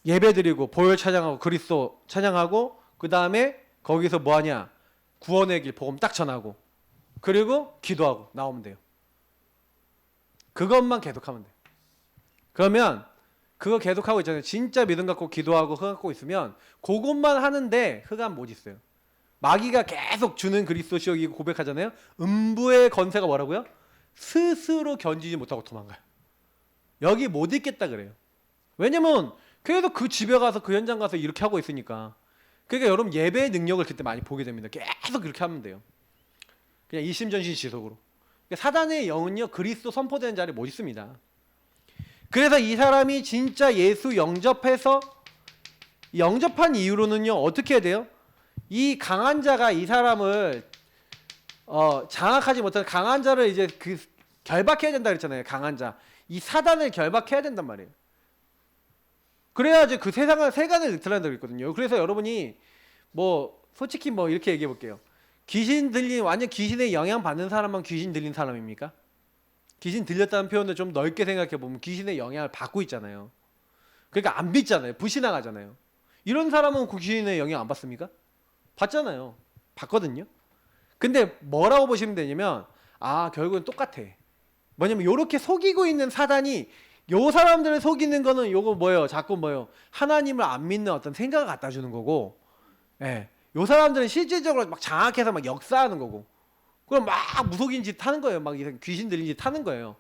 예배드리고 보혈 찬양하고 그리스도 찬양하고 그 다음에 거기서 뭐하냐 구원의 길 복음 딱 전하고 그리고 기도하고 나오면 돼요. 그것만 계속하면 돼요. 그러면 그거 계속하고 있잖아요. 진짜 믿음 갖고 기도하고 흑암 갖고 있으면 그것만 하는데 흑암 못 있어요. 마귀가 계속 주는 그리스도 시여기고 고백하잖아요. 음부의 권세가 뭐라고요? 스스로 견디지 못하고 도망가요. 여기 못 있겠다 그래요. 왜냐면 계속 그 집에 가서 그 현장 가서 이렇게 하고 있으니까. 그러니까 여러분 예배의 능력을 그때 많이 보게 됩니다. 계속 그렇게 하면 돼요. 그냥 일심전심 지속으로. 그러니까 사단의 영은요 그리스도 선포되는 자리에 못 있습니다. 그래서 이 사람이 진짜 예수 영접해서 영접한 이후로는요 어떻게 해야 돼요? 이 강한 자가 이 사람을 장악하지 못한 강한 자를 이제 그 결박해야 된다 그랬잖아요. 강한 자, 이 사단을 결박해야 된단 말이에요. 그래야지 그 세간을 느트란다 그랬거든요. 그래서 여러분이 뭐 솔직히 뭐 이렇게 얘기해 볼게요. 귀신 들린 완전 귀신의 영향 받는 사람만 귀신 들린 사람입니까? 귀신 들렸다는 표현을 좀 넓게 생각해 보면 귀신의 영향을 받고 있잖아요. 그러니까 안 믿잖아요. 불신앙하잖아요. 이런 사람은 귀신의 영향 안 받습니까? 받잖아요. 받거든요. 근데 뭐라고 보시면 되냐면 결국은 똑같아. 뭐냐면 요렇게 속이고 있는 사단이 요 사람들을 속이는 거는 요거 뭐예요? 자꾸 뭐예요? 하나님을 안 믿는 어떤 생각을 갖다 주는 거고, 예. 요 사람들은 실질적으로 막 장악해서 막 역사하는 거고, 그럼 막 무속인 짓 하는 거예요. 막 귀신 들린 짓 하는 거예요.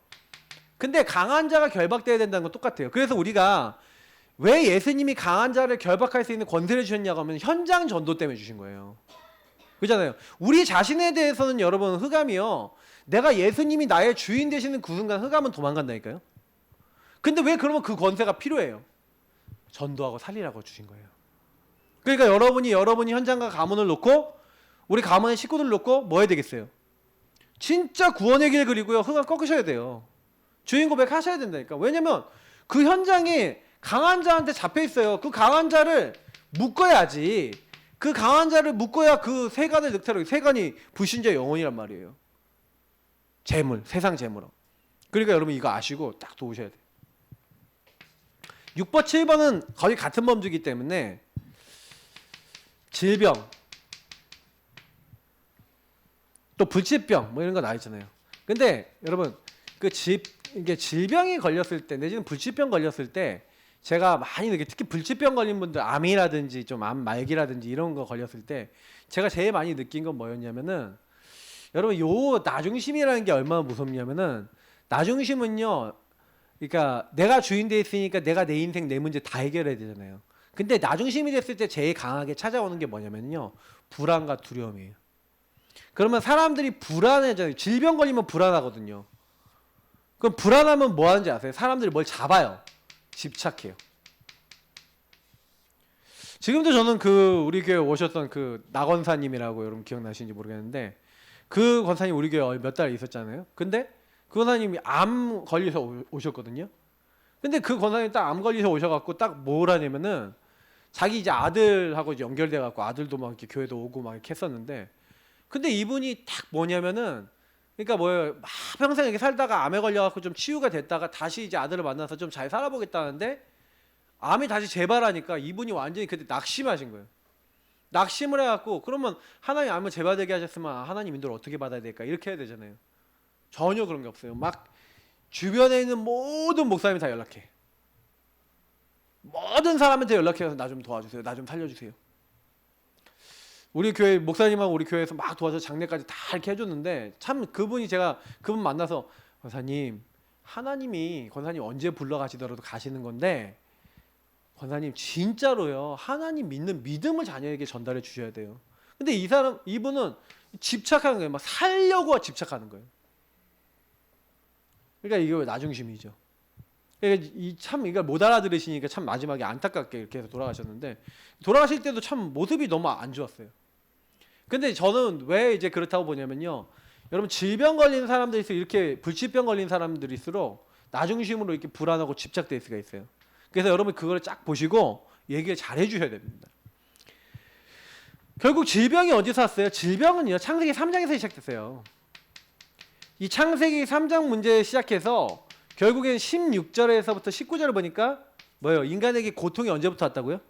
근데 강한 자가 결박돼야 된다는 건 똑같아요. 그래서 우리가 왜 예수님이 강한 자를 결박할 수 있는 권세를 주셨냐고 하면 현장 전도 때문에 주신 거예요. 그렇잖아요. 우리 자신에 대해서는 여러분 흑암이요. 내가 예수님이 나의 주인 되시는 그 순간 흑암은 도망간다니까요. 근데 왜 그러면 그 권세가 필요해요? 전도하고 살리라고 주신 거예요. 그러니까 여러분이 현장과 가문을 놓고 우리 가문의 식구들 놓고 뭐 해야 되겠어요? 진짜 구원의 길 그리고요. 흑암 꺾으셔야 돼요. 주인 고백 하셔야 된다니까. 왜냐면 그 현장에 강한 자한테 잡혀 있어요. 그 강한 자를 묶어야지. 그 강한 자를 묶어야 그 세간을 늑태로, 세간이 불신자 영혼이란 말이에요. 재물, 세상 재물로. 그러니까 여러분 이거 아시고 딱 도우셔야 돼요. 6번, 7번은 거의 같은 범주이기 때문에 질병, 또 불치병 뭐 이런 거 나와 있잖아요. 근데 여러분 이게 질병이 걸렸을 때 내지는 불치병 걸렸을 때 제가 많이 느끼 특히 불치병 걸린 분들 암이라든지 좀 암 말기라든지 이런 거 걸렸을 때 제가 제일 많이 느낀 건 뭐였냐면은 여러분 요 나중심이라는 게 얼마나 무섭냐면은 나중심은요 그러니까 내가 주인 돼 있으니까 내가 내 인생 내 문제 다 해결해야 되잖아요. 근데 나중심이 됐을 때 제일 강하게 찾아오는 게 뭐냐면요 불안과 두려움이에요. 그러면 사람들이 불안해져요. 질병 걸리면 불안하거든요. 그럼 불안하면 뭐 하는지 아세요? 사람들이 뭘 잡아요. 집착해요. 지금도 저는 그 우리 교회 오셨던 그 나건사님이라고 여러분 기억나시는지 모르겠는데 그 권사님 우리 교회 몇 달 있었잖아요. 근데 그 권사님이 암 걸려서 오셨거든요. 근데 그 권사님 딱 암 걸려서 오셔갖고 딱 뭘 하냐면은 자기 이제 아들하고 연결돼갖고 아들도 막 이렇게 교회도 오고 막 이렇게 했었는데 근데 이분이 딱 뭐냐면은 그러니까 뭐예요 막 평생 이렇게 살다가 암에 걸려갖고 좀 치유가 됐다가 다시 이제 아들을 만나서 좀 잘 살아보겠다는데 암이 다시 재발하니까 이분이 완전히 그때 낙심하신 거예요. 낙심을 해갖고 그러면 하나님 암을 재발되게 하셨으면 하나님 인도를 어떻게 받아야 될까 이렇게 해야 되잖아요. 전혀 그런 게 없어요. 막 주변에 있는 모든 목사님이 다 연락해. 모든 사람한테 연락해서 나 좀 도와주세요. 나 좀 살려주세요. 우리 교회 목사님하고 우리 교회에서 막 도와서 장례까지 다 이렇게 해줬는데 참 그분 만나서 권사님 하나님이 권사님 언제 불러가시더라도 가시는 건데 권사님 진짜로요 하나님 믿는 믿음을 자녀에게 전달해 주셔야 돼요. 근데 이분은 집착하는 거예요. 막 살려고 집착하는 거예요. 그러니까 이게 나중심이죠. 그러니까 이걸 못 알아들으시니까 참 마지막에 안타깝게 이렇게 해서 돌아가셨는데 돌아가실 때도 참 모습이 너무 안 좋았어요. 근데 저는 왜 이제 그렇다고 보냐면요. 여러분 질병 걸린 사람들이 이렇게 불치병 걸린 사람들일수록 나중심으로 이렇게 불안하고 집착될 수가 있어요. 그래서 여러분 그걸 쫙 보시고 얘기를 잘 해주셔야 됩니다. 결국 질병이 어디서 왔어요? 질병은요 창세기 3장에서 시작됐어요. 이 창세기 3장 문제 시작해서 결국엔 16절에서부터 19절을 보니까 뭐예요? 인간에게 고통이 언제부터 왔다고요?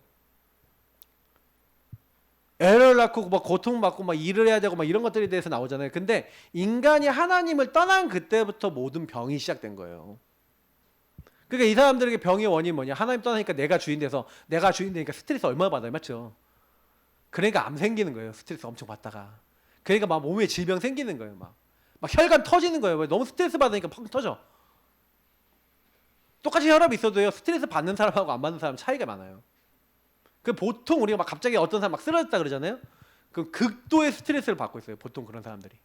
애를 낳고 막 고통받고 막 일을 해야 되고 막 이런 것들에 대해서 나오잖아요. 근데 인간이 하나님을 떠난 그때부터 모든 병이 시작된 거예요. 그러니까 이 사람들에게 병의 원인이 뭐냐? 하나님 떠나니까 내가 주인 되니까 스트레스 얼마나 받아요, 맞죠? 그러니까 암 생기는 거예요. 스트레스 엄청 받다가. 그러니까 막 몸에 질병 생기는 거예요, 막 혈관 터지는 거예요. 왜? 너무 스트레스 받으니까 펑 터져. 똑같이 혈압이 있어도요, 스트레스 받는 사람하고 안 받는 사람 차이가 많아요. 그 보통 우리가 막 갑자기 어떤 사람 막 쓰러졌다 그러잖아요. 그 극도의 스트레스를 받고 있어요. 보통 그런 사람들이.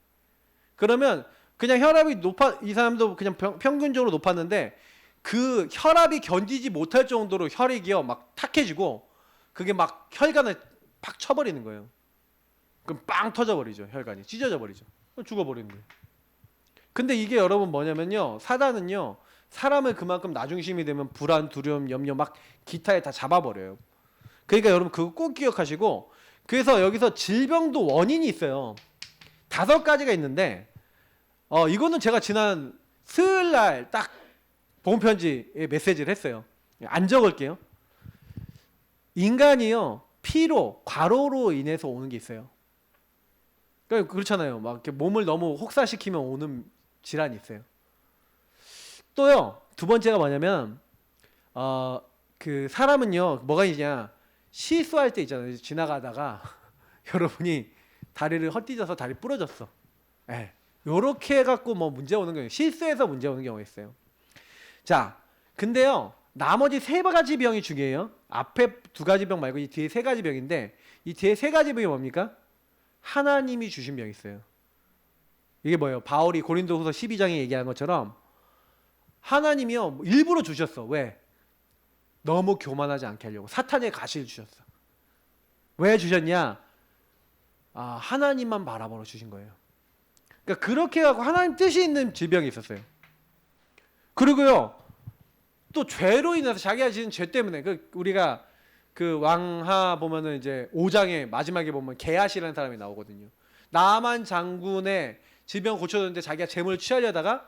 그러면 그냥 혈압이 이 사람도 그냥 평균적으로 높았는데 그 혈압이 견디지 못할 정도로 혈액이요 막 탁해지고 그게 막 혈관을 팍 쳐버리는 거예요. 그럼 빵 터져버리죠. 혈관이 찢어져 버리죠. 죽어버리는 거예요. 근데 이게 여러분 뭐냐면요, 사단은요 사람을 그만큼 나중심이 되면 불안, 두려움, 염려 막 기타에 다 잡아버려요. 그러니까 여러분 그거 꼭 기억하시고, 그래서 여기서 질병도 원인이 있어요. 5가지가 있는데 이거는 제가 지난 수요일 날 딱 보험편지에 메시지를 했어요. 안 적을게요. 인간이요 피로, 과로로 인해서 오는 게 있어요. 그러니까 그렇잖아요. 막 이렇게 몸을 너무 혹사시키면 오는 질환이 있어요. 또요, 2번째가 뭐냐면 그 사람은요 뭐가 있냐, 실수할 때 있잖아요. 지나가다가 여러분이 다리를 헛디뎌서 다리 부러졌어. 예. 요렇게 해갖고 뭐 문제 오는 경우, 실수해서 문제 오는 경우가 있어요. 자, 근데요 나머지 3가지 병이 중요해요. 앞에 2가지 병 말고 이 뒤에 3가지 병인데, 이 뒤에 3가지 병이 뭡니까? 하나님이 주신 병이 있어요. 이게 뭐예요? 바울이 고린도후서 12장에 얘기한 것처럼 하나님이요 일부러 주셨어. 왜? 너무 교만하지 않게 하려고. 사탄의 가시를 주셨어. 왜 주셨냐? 하나님만 바라보러 주신 거예요. 그러니까 그렇게 하고 하나님 뜻이 있는 질병이 있었어요. 그리고요 또 죄로 인해서 자기가 지은 죄 때문에, 우리가 그 왕하 보면은 이제 5장에 마지막에 보면 게하시라는 사람이 나오거든요. 나만 장군의 질병을 고쳐줬는데 자기가 재물을 취하려다가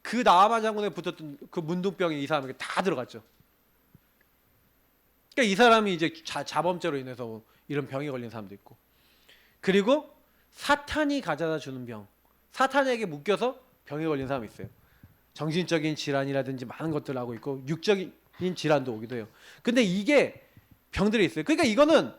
그 나만 장군에 붙었던 그 문둥병이 이 사람에게 다 들어갔죠. 그러니까 이 사람이 이제 자범죄로 인해서 이런 병에 걸린 사람도 있고, 그리고 사탄이 가져다 주는 병, 사탄에게 묶여서 병에 걸린 사람이 있어요. 정신적인 질환이라든지 많은 것들 하고 있고 육적인 질환도 오기도 해요. 근데 이게 병들이 있어요. 그러니까 이거는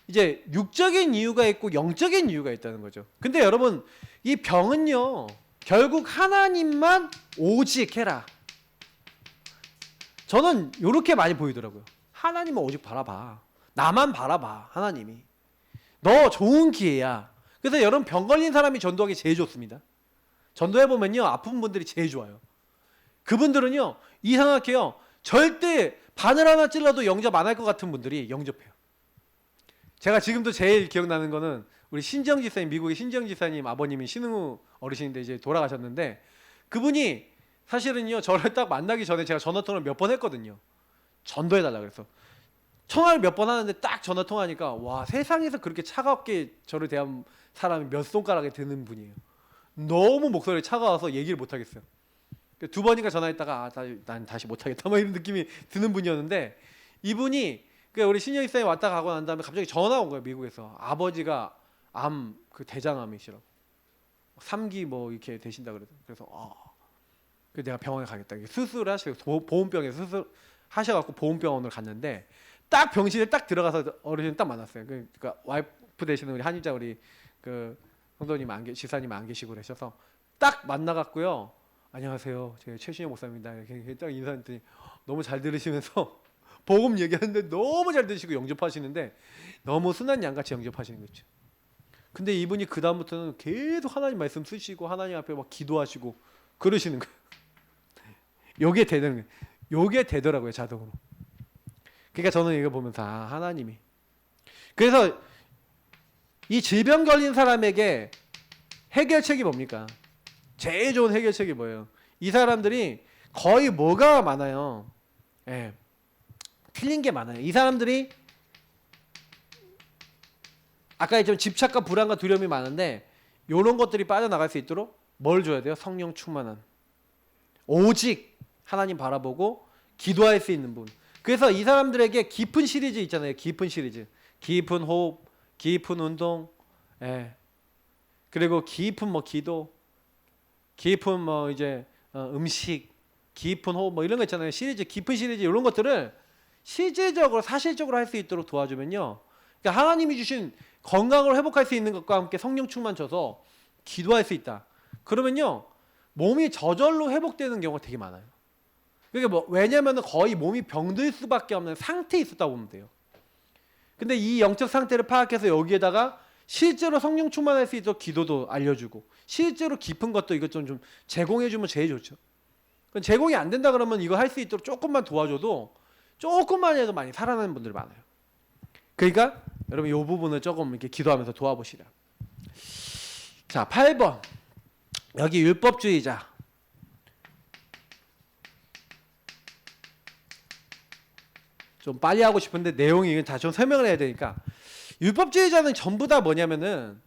이제 육적인 이유가 있고 영적인 이유가 있다는 거죠. 근데 여러분 이 병은요 결국 하나님만 오직 해라. 저는 이렇게 많이 보이더라고요. 하나님만 오직 바라봐. 나만 바라봐. 하나님이. 너 좋은 기회야. 그래서 여러분 병 걸린 사람이 전도하기 제일 좋습니다. 전도해보면요 아픈 분들이 제일 좋아요. 그분들은요 이상하게요 절대 바늘 하나 찔러도 영접 안 할 것 같은 분들이 영접해요. 제가 지금도 제일 기억나는 거는 우리 신지영 지사님, 미국의 신지영 지사님 아버님이 신흥우 어르신인데 이제 돌아가셨는데, 그분이 사실은요 저를 딱 만나기 전에 제가 전화통화를 몇 번 했거든요. 전도해달라 그래서 통화를 몇 번 하는데 딱 전화 통화하니까 와, 세상에서 그렇게 차갑게 저를 대한 사람이 몇 손가락에 드는 분이에요. 너무 목소리 차가워서 얘기를 못 하겠어요. 2번인가 전화했다가 난 다시 못하겠다 뭐 이런 느낌이 드는 분이었는데, 이분이 우리 신영 이사님 왔다 가고 난 다음에 갑자기 전화 온 거예요. 미국에서 아버지가 암, 그 대장암이시라고 3기 뭐 이렇게 되신다 그래서 내가 병원에 가겠다. 수술하시고 보험병에 수술하셔갖고 보험병원을 갔는데 딱 병실에 딱 들어가서 어르신 딱 만났어요. 그러니까 와이프 되시는 우리 한의자 우리 그 성도님 지사님 안 계시고 그러셔서 딱 만나갖고요. 안녕하세요. 제가 최신영 목사입니다. 이렇게 딱 인사했더니 너무 잘 들으시면서 복음 얘기하는데 너무 잘 들으시고 영접하시는데 너무 순한 양같이 영접하시는 거죠. 근데 이분이 그 다음부터는 계속 하나님 말씀 쓰시고 하나님 앞에 막 기도하시고 그러시는 거예요. 요게 되더라고요 자동으로. 그러니까 저는 이거 보면서 하나님이. 그래서 이 질병 걸린 사람에게 해결책이 뭡니까? 제일 좋은 해결책이 뭐예요? 이 사람들이 거의 뭐가 많아요? 틀린 게 많아요. 이 사람들이 아까 했지만 집착과 불안과 두려움이 많은데 이런 것들이 빠져나갈 수 있도록 뭘 줘야 돼요? 성령 충만한, 오직 하나님 바라보고 기도할 수 있는 분. 그래서 이 사람들에게 깊은 시리즈 있잖아요. 깊은 시리즈, 깊은 호흡, 깊은 운동, 그리고 깊은 뭐 기도, 깊은 뭐 이제 음식, 깊은 호흡 뭐 이런 거 있잖아요. 시리즈, 깊은 시리즈 이런 것들을 실질적으로 사실적으로 할 수 있도록 도와주면요. 그러니까 하나님이 주신 건강을 회복할 수 있는 것과 함께 성령 충만 줘서 기도할 수 있다. 그러면요 몸이 저절로 회복되는 경우가 되게 많아요. 그러니까 왜냐면은 거의 몸이 병들 수밖에 없는 상태에 있었다고 보면 돼요. 근데 이 영적 상태를 파악해서 여기에다가 실제로 성령 충만할 수 있도록 기도도 알려주고 실제로 깊은 것도 이것 좀 제공해주면 제일 좋죠. 제공이 안 된다 그러면 이거 할 수 있도록 조금만 도와줘도 조금만 해도 많이 살아나는 분들이 많아요. 그러니까 여러분 이 부분을 조금 이렇게 기도하면서 도와보시라. 자, 8번. 여기 율법주의자. 좀 빨리 하고 싶은데 내용이 다 좀 설명을 해야 되니까, 율법주의자는 전부 다 뭐냐면은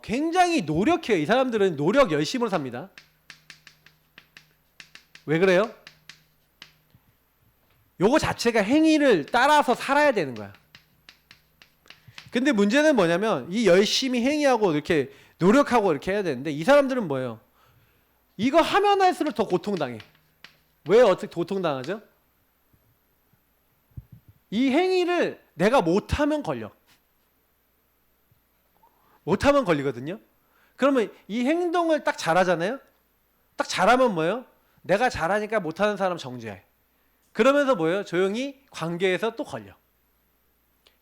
굉장히 노력해요. 이 사람들은 노력 열심으로 삽니다. 왜 그래요? 요거 자체가 행위를 따라서 살아야 되는 거야. 근데 문제는 뭐냐면 이 열심히 행위하고 이렇게 노력하고 이렇게 해야 되는데, 이 사람들은 뭐예요? 이거 하면 할수록 더 고통당해. 왜 어떻게 고통당하죠? 이 행위를 내가 못하면 걸려. 못하면 걸리거든요. 그러면 이 행동을 딱 잘하잖아요. 딱 잘하면 뭐예요? 내가 잘하니까 못하는 사람 정죄해. 그러면서 뭐예요? 조용히 관계에서 또 걸려.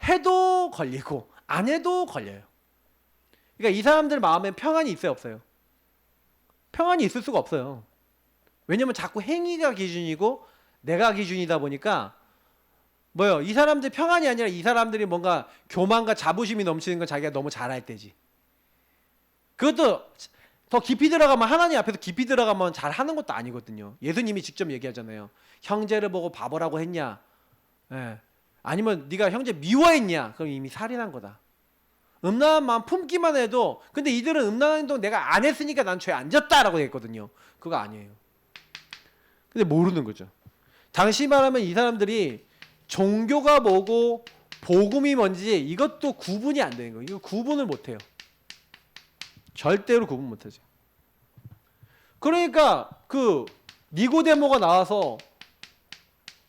해도 걸리고 안 해도 걸려요. 그러니까 이 사람들 마음에 평안이 있어요, 없어요? 평안이 있을 수가 없어요. 왜냐면 자꾸 행위가 기준이고 내가 기준이다 보니까 뭐요? 이 사람들 평안이 아니라 이 사람들이 뭔가 교만과 자부심이 넘치는 건 자기가 너무 잘할 때지. 그것도 더 깊이 들어가면, 하나님 앞에서 깊이 들어가면 잘하는 것도 아니거든요. 예수님이 직접 얘기하잖아요. 형제를 보고 바보라고 했냐? 예. 아니면 네가 형제 미워했냐? 그럼 이미 살인한 거다. 음란한 마음 품기만 해도, 근데 이들은 음란한 행동 내가 안 했으니까 난 죄 안 졌다라고 했거든요. 그거 아니에요. 근데 모르는 거죠. 당시 말하면 이 사람들이 종교가 뭐고 복음이 뭔지 이것도 구분이 안 되는 거예요. 이거 구분을 못 해요. 절대로 구분 못 하죠. 그러니까 그 니고데모가 나와서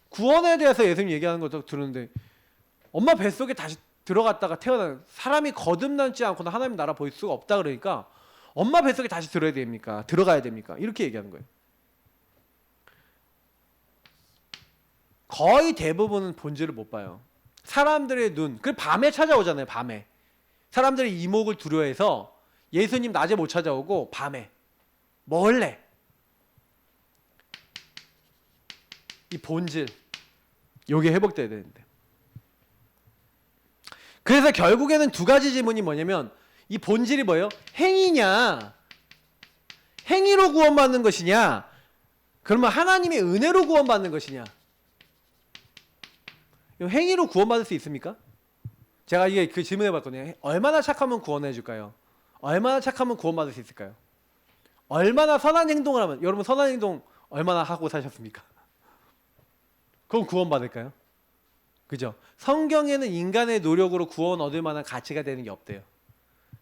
구원에 대해서 예수님 얘기하는 것도 들었는데, 엄마 뱃속에 다시 들어갔다가 태어난 사람이 거듭나지 않고는 하나님 나라 볼 수가 없다 그러니까 엄마 뱃속에 다시 들어야 됩니까? 들어가야 됩니까? 이렇게 얘기하는 거예요. 거의 대부분은 본질을 못 봐요. 사람들의 눈, 그 밤에 찾아오잖아요. 밤에 사람들이 이목을 두려워해서 예수님 낮에 못 찾아오고 밤에 몰래 이 본질 요게 회복돼야 되는데, 그래서 결국에는 두 가지 질문이 뭐냐면 이 본질이 뭐예요? 행위냐, 행위로 구원받는 것이냐, 그러면 하나님의 은혜로 구원받는 것이냐. 행위로 구원받을 수 있습니까? 제가 이게 그 질문해 봤거든요. 얼마나 착하면 구원해 줄까요? 얼마나 착하면 구원받을 수 있을까요? 얼마나 선한 행동을 하면, 여러분 선한 행동 얼마나 하고 사셨습니까? 그럼 구원받을까요? 그죠? 성경에는 인간의 노력으로 구원 얻을 만한 가치가 되는 게 없대요.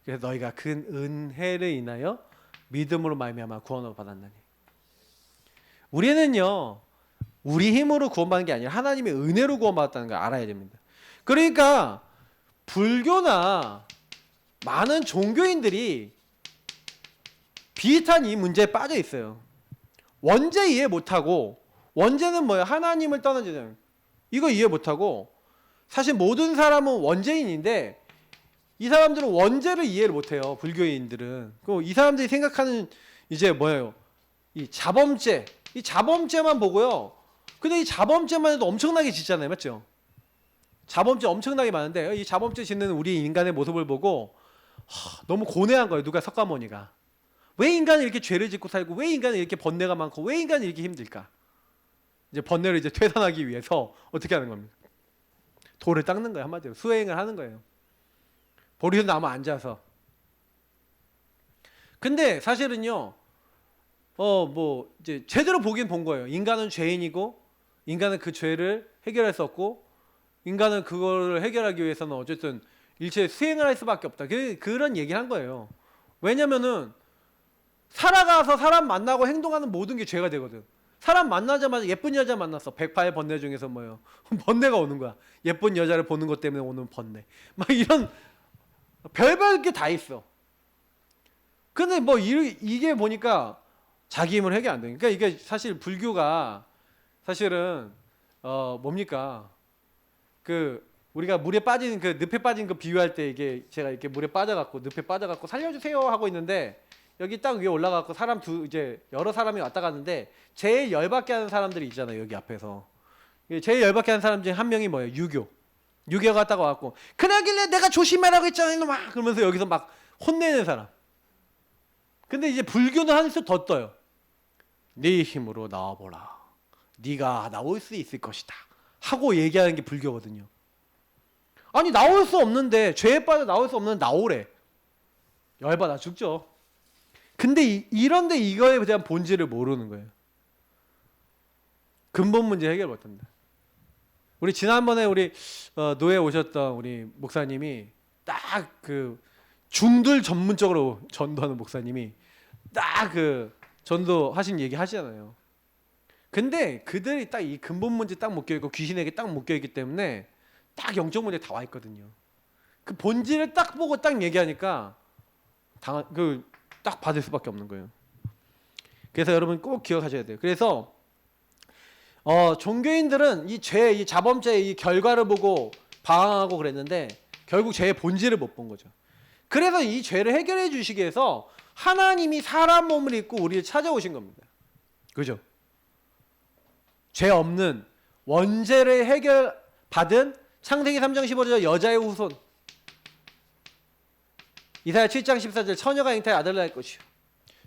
그래서 너희가 큰 은혜를 인하여 믿음으로 말미암아 구원을 받았나니. 우리는요, 우리 힘으로 구원받는 게 아니라 하나님의 은혜로 구원받았다는 걸 알아야 됩니다. 그러니까 불교나 많은 종교인들이 비슷한 이 문제에 빠져 있어요. 원죄 이해 못하고, 원죄는 뭐예요? 하나님을 떠난 죄잖아요. 이거 이해 못하고, 사실 모든 사람은 원죄인인데 이 사람들은 원죄를 이해를 못해요. 불교인들은. 그럼 이 사람들이 생각하는 이제 뭐예요? 이 자범죄, 이 자범죄만 보고요. 근데 이 자범죄만 해도 엄청나게 짓잖아요, 맞죠? 자범죄 엄청나게 많은데 이 자범죄 짓는 우리 인간의 모습을 보고 너무 고뇌한 거예요. 누가 석가모니가 왜 인간이 이렇게 죄를 짓고 살고, 왜 인간이 이렇게 번뇌가 많고, 왜 인간이 이렇게 힘들까? 이제 번뇌를 이제 퇴산하기 위해서 어떻게 하는 겁니까? 돌을 닦는 거예요. 한마디로 수행을 하는 거예요. 보리에 나무 앉아서. 근데 사실은요, 뭐 이제 제대로 보긴 본 거예요. 인간은 죄인이고, 인간은 그 죄를 해결할 수 없고, 인간은 그거를 해결하기 위해서는 어쨌든 일체 수행을 할 수밖에 없다. 그런 얘기를 한 거예요. 왜냐면은 살아가서 사람 만나고 행동하는 모든 게 죄가 되거든. 사람 만나자마자 예쁜 여자 만났어. 108 번뇌 중에서 뭐예요? 번뇌가 오는 거야. 예쁜 여자를 보는 것 때문에 오는 번뇌. 막 이런 별별 게 다 있어. 근데 뭐 이게 보니까 자기 힘을 해결 안 돼. 그러니까 이게 사실 불교가 사실은 뭡니까? 그 우리가 물에 빠진 그 늪에 빠진 거 비유할 때, 이게 제가 이렇게 물에 빠져갖고 늪에 빠져갖고 살려주세요 하고 있는데, 여기 딱 위에 올라가고 사람 이제 여러 사람이 왔다 갔는데 제일 열받게 하는 사람들이 있잖아요. 여기 앞에서. 제일 열받게 하는 사람 중에 한 명이 뭐예요? 유교가 갔다가 왔고 그러길래 내가 조심하라고 했잖아 이놈아 그러면서 여기서 막 혼내는 사람. 근데 이제 불교는 한 수 더 떠요. 네 힘으로 나와보라. 네가 나올 수 있을 것이다 하고 얘기하는 게 불교거든요. 아니 나올 수 없는데 죄에 빠져 나올 수 없는데 나오래. 열받아 죽죠. 근데 이런데 이거에 대한 본질을 모르는 거예요. 근본 문제 해결 못한다. 우리 지난번에 우리 노예 오셨던 우리 목사님이 딱 그 중들 전문적으로 전도하는 목사님이 딱 그 전도하신 얘기 하시잖아요. 근데 그들이 딱 이 근본 문제 딱 묶여있고 귀신에게 딱 묶여있기 때문에 딱 영적 문제 다 와 있거든요. 그 본질을 딱 보고 딱 얘기하니까 딱 받을 수밖에 없는 거예요. 그래서 여러분 꼭 기억하셔야 돼요. 그래서 종교인들은 이 자범죄의 이 결과를 보고 방황하고 그랬는데 결국 죄의 본질을 못 본 거죠. 그래서 이 죄를 해결해 주시기 위해서 하나님이 사람 몸을 입고 우리를 찾아오신 겁니다. 그죠? 죄 없는 원죄를 해결받은 창세기 3장 15절 여자의 후손, 이사야 7장 14절 처녀가 잉타의 아들을 낳을 것이요.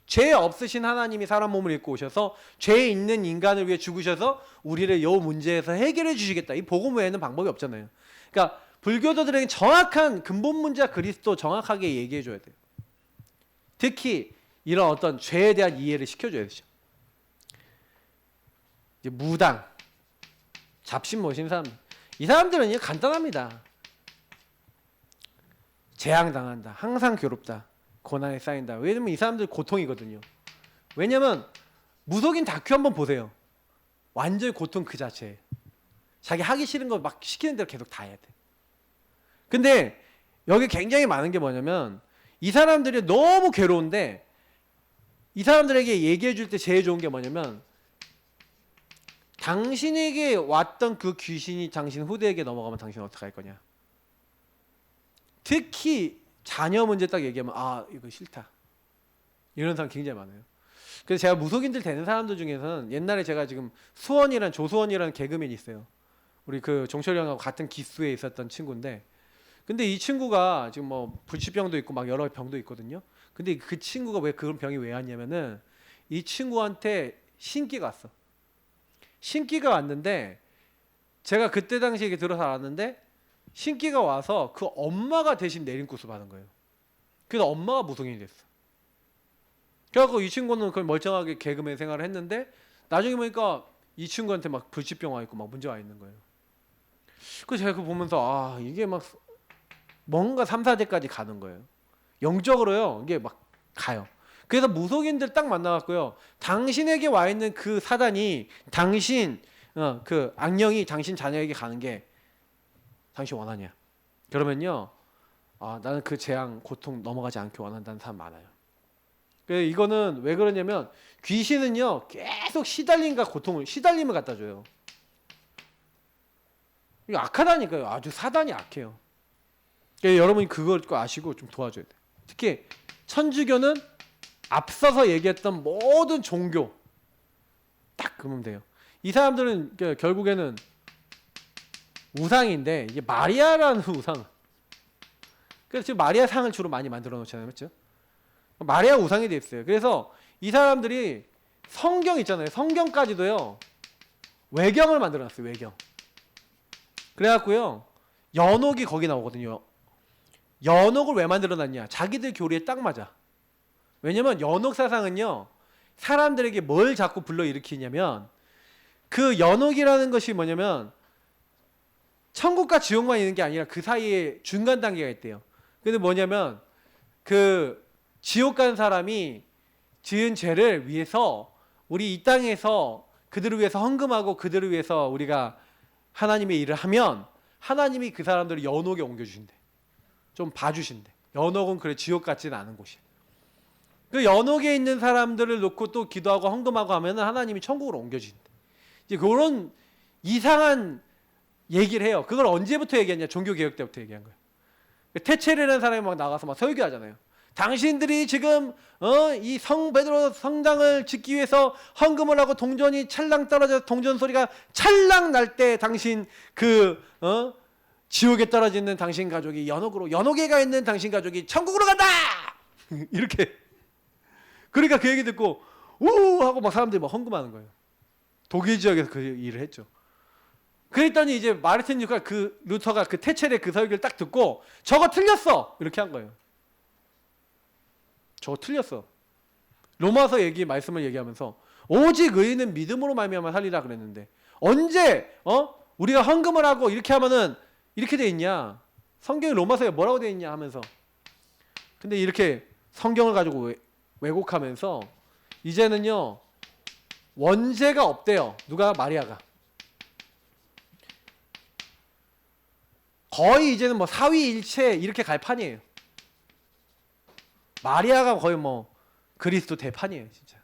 죄 없으신 하나님이 사람 몸을 입고 오셔서 죄 있는 인간을 위해 죽으셔서 우리를 이 문제에서 해결해 주시겠다. 이 복음 외에는 방법이 없잖아요. 그러니까 불교도들에게 정확한 근본 문제와 그리스도 정확하게 얘기해 줘야 돼요. 특히 이런 어떤 죄에 대한 이해를 시켜줘야 되죠. 이제 무당, 잡신 모신 사람, 이 사람들은 간단합니다. 재앙당한다, 항상 괴롭다, 고난에 쌓인다. 왜냐면 이 사람들 고통이거든요. 왜냐면 무속인 다큐 한번 보세요. 완전 고통 그 자체예요. 자기 하기 싫은 거 막 시키는 대로 계속 다 해야 돼. 근데 여기 굉장히 많은 게 뭐냐면 이 사람들이 너무 괴로운데 이 사람들에게 얘기해 줄 때 제일 좋은 게 뭐냐면 당신에게 왔던 그 귀신이 당신 후대에게 넘어가면 당신은 어떻게 할 거냐. 특히 자녀 문제 딱 얘기하면 이거 싫다 이런 사람 굉장히 많아요. 그래서 제가 무속인들 되는 사람들 중에서는 옛날에 제가 지금 조수원이라는 개그맨이 있어요. 우리 그 종철이 형하고 같은 기수에 있었던 친구인데 근데 이 친구가 지금 뭐 불치병도 있고 막 여러 병도 있거든요. 근데 그 친구가 왜 그런 병이 왜 왔냐면은 이 친구한테 신기가 왔어. 신기가 왔는데 제가 그때 당시에 들어서 알았는데 신기가 와서 그 엄마가 대신 내림굿을 받은 거예요. 그래서 엄마가 무속인이 됐어. 그래갖고 이 친구는 그걸 멀쩡하게 개그맨 생활을 했는데 나중에 보니까 이 친구한테 막 불치병 와 있고 막 문제 와 있는 거예요. 그래서 제가 그거 보면서 이게 막 뭔가 3, 4대까지 가는 거예요. 영적으로요. 이게 막 가요. 그래서 무속인들 딱 만나갖고요. 당신에게 와 있는 그 사단이 그 악령이 당신 자녀에게 가는 게 당신 원하냐? 그러면요. 나는 그 재앙, 고통 넘어가지 않게 원한다는 사람 많아요. 그래서 이거는 왜 그러냐면 귀신은요. 계속 시달림을 갖다 줘요. 이거 악하다니까요. 아주 사단이 악해요. 그러니까 여러분이 그걸 아시고 좀 도와줘야 돼요. 특히 천주교는 앞서서 얘기했던 모든 종교 딱 그러면 돼요. 이 사람들은 결국에는 우상인데 이게 마리아라는 우상. 그래서 지금 마리아 상을 주로 많이 만들어 놓잖아요, 그렇죠? 마리아 우상이 돼 있어요. 그래서 이 사람들이 성경 있잖아요. 성경까지도요 외경을 만들어 놨어요. 외경. 그래갖고요 연옥이 거기 나오거든요. 연옥을 왜 만들어 놨냐? 자기들 교리에 딱 맞아. 왜냐면 연옥 사상은요 사람들에게 뭘 자꾸 불러일으키냐면 그 연옥이라는 것이 뭐냐면 천국과 지옥만 있는 게 아니라 그 사이에 중간 단계가 있대요. 근데 뭐냐면 그 지옥 간 사람이 지은 죄를 위해서 우리 이 땅에서 그들을 위해서 헌금하고 그들을 위해서 우리가 하나님의 일을 하면 하나님이 그 사람들을 연옥에 옮겨주신대. 좀 봐주신대. 연옥은 그래 지옥 같지는 않은 곳이야. 그 연옥에 있는 사람들을 놓고 또 기도하고 헌금하고 하면 하나님이 천국으로 옮겨주신대. 이제 그런 이상한 얘기를 해요. 그걸 언제부터 얘기했냐? 종교개혁 때부터 얘기한 거예요. 테첼이라는 사람이 막 나가서 막 설교하잖아요. 당신들이 지금 이 성 베드로 성당을 짓기 위해서 헌금을 하고 동전이 찰랑 떨어져 동전 소리가 찰랑 날 때 당신 지옥에 떨어지는 당신 가족이 연옥에 가 있는 당신 가족이 천국으로 간다. 이렇게. 그러니까 그 얘기 듣고 우 하고 막 사람들이 막 헌금하는 거예요. 독일 지역에서 그 일을 했죠. 그랬더니 이제 마르틴 루터가 그 테첼의 그 설교를 딱 듣고 저거 틀렸어 이렇게 한 거예요. 저거 틀렸어. 로마서 말씀을 얘기하면서 오직 의인은 믿음으로 말미암아 살리라 그랬는데 언제 우리가 헌금을 하고 이렇게 하면은 이렇게 돼 있냐? 성경이 로마서에 뭐라고 돼 있냐 하면서 근데 이렇게 성경을 가지고 왜곡하면서 이제는요 원죄가 없대요. 누가? 마리아가. 거의 이제는 뭐 사위일체 이렇게 갈 판이에요. 마리아가 거의 뭐 그리스도 대판이에요, 진짜.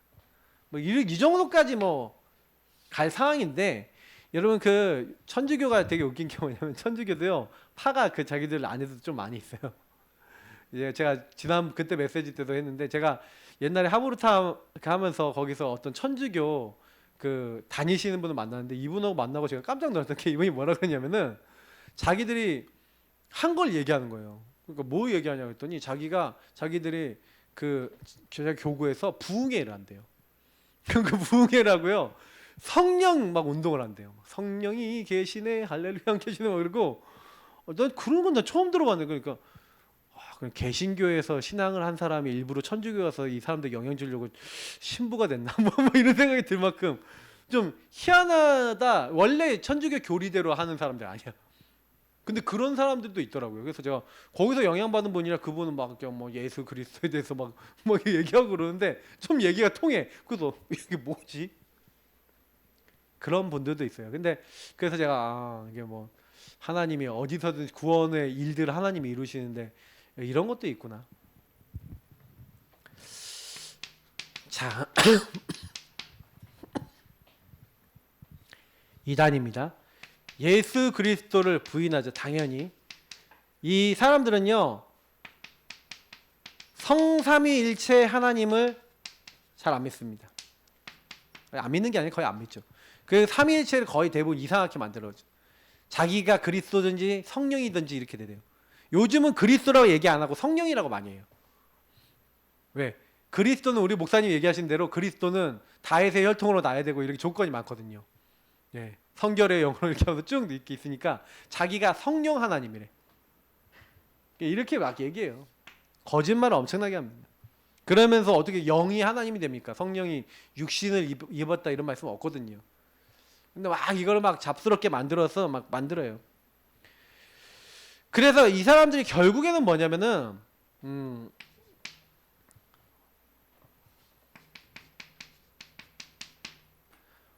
뭐 이 정도까지 뭐 갈 상황인데 여러분 그 천주교가 되게 웃긴 게 뭐냐면 천주교도요 파가 그 자기들 안에서 좀 많이 있어요. 이제 제가 그때 메시지 때도 했는데 제가 옛날에 하브루타 하면서 거기서 어떤 천주교 그 다니시는 분을 만났는데 이분하고 만나고 제가 깜짝 놀랐던 게 이분이 뭐라 그랬냐면은 자기들이 한 걸 얘기하는 거예요. 그러니까 뭐 얘기하냐고 했더니 자기들이 그 교구에서 부흥회를 한대요. 그 부흥회라고요. 성령 막 운동을 한대요. 성령이 계시네 할렐루야 계시네 막 그러고 난 그런 건 나 처음 들어봤네. 그러니까 그럼 개신교에서 신앙을 한 사람이 일부러 천주교 가서 이 사람들 영향 주려고 신부가 됐나 뭐 이런 생각이 들 만큼 좀 희한하다. 원래 천주교 교리대로 하는 사람들 아니야. 근데 그런 사람들도 있더라고요. 그래서 제가 거기서 영향받은 분이라 그분은 막 뭐 예수 그리스도에 대해서 막 얘기하고 그러는데 좀 얘기가 통해. 그래서 이게 뭐지? 그런 분들도 있어요. 근데 그래서 제가 이게 뭐 하나님이 어디서든 구원의 일들을 하나님이 이루시는데 이런 것도 있구나. 자, 2단입니다. 예수 그리스도를 부인하죠. 당연히 이 사람들은요 성삼위일체 하나님을 잘 안 믿습니다. 안 믿는 게 아니라 거의 안 믿죠. 그 삼위일체를 거의 대부분 이상하게 만들어죠. 자기가 그리스도든지 성령이든지 이렇게 되대요. 요즘은 그리스도라고 얘기 안 하고 성령이라고 많이 해요. 왜? 그리스도는 우리 목사님 얘기하신 대로 그리스도는 다윗의 혈통으로 나야 되고 이렇게 조건이 많거든요. 예. 성결의 영으로 이렇게 하면서 쭉 이렇게 있으니까 자기가 성령 하나님이래. 이렇게 막 얘기해요. 거짓말을 엄청나게 합니다. 그러면서 어떻게 영이 하나님이 됩니까? 성령이 육신을 입었다 이런 말씀 없거든요. 근데 막 이걸 막 잡스럽게 만들어서 막 만들어요. 그래서 이 사람들이 결국에는 뭐냐면은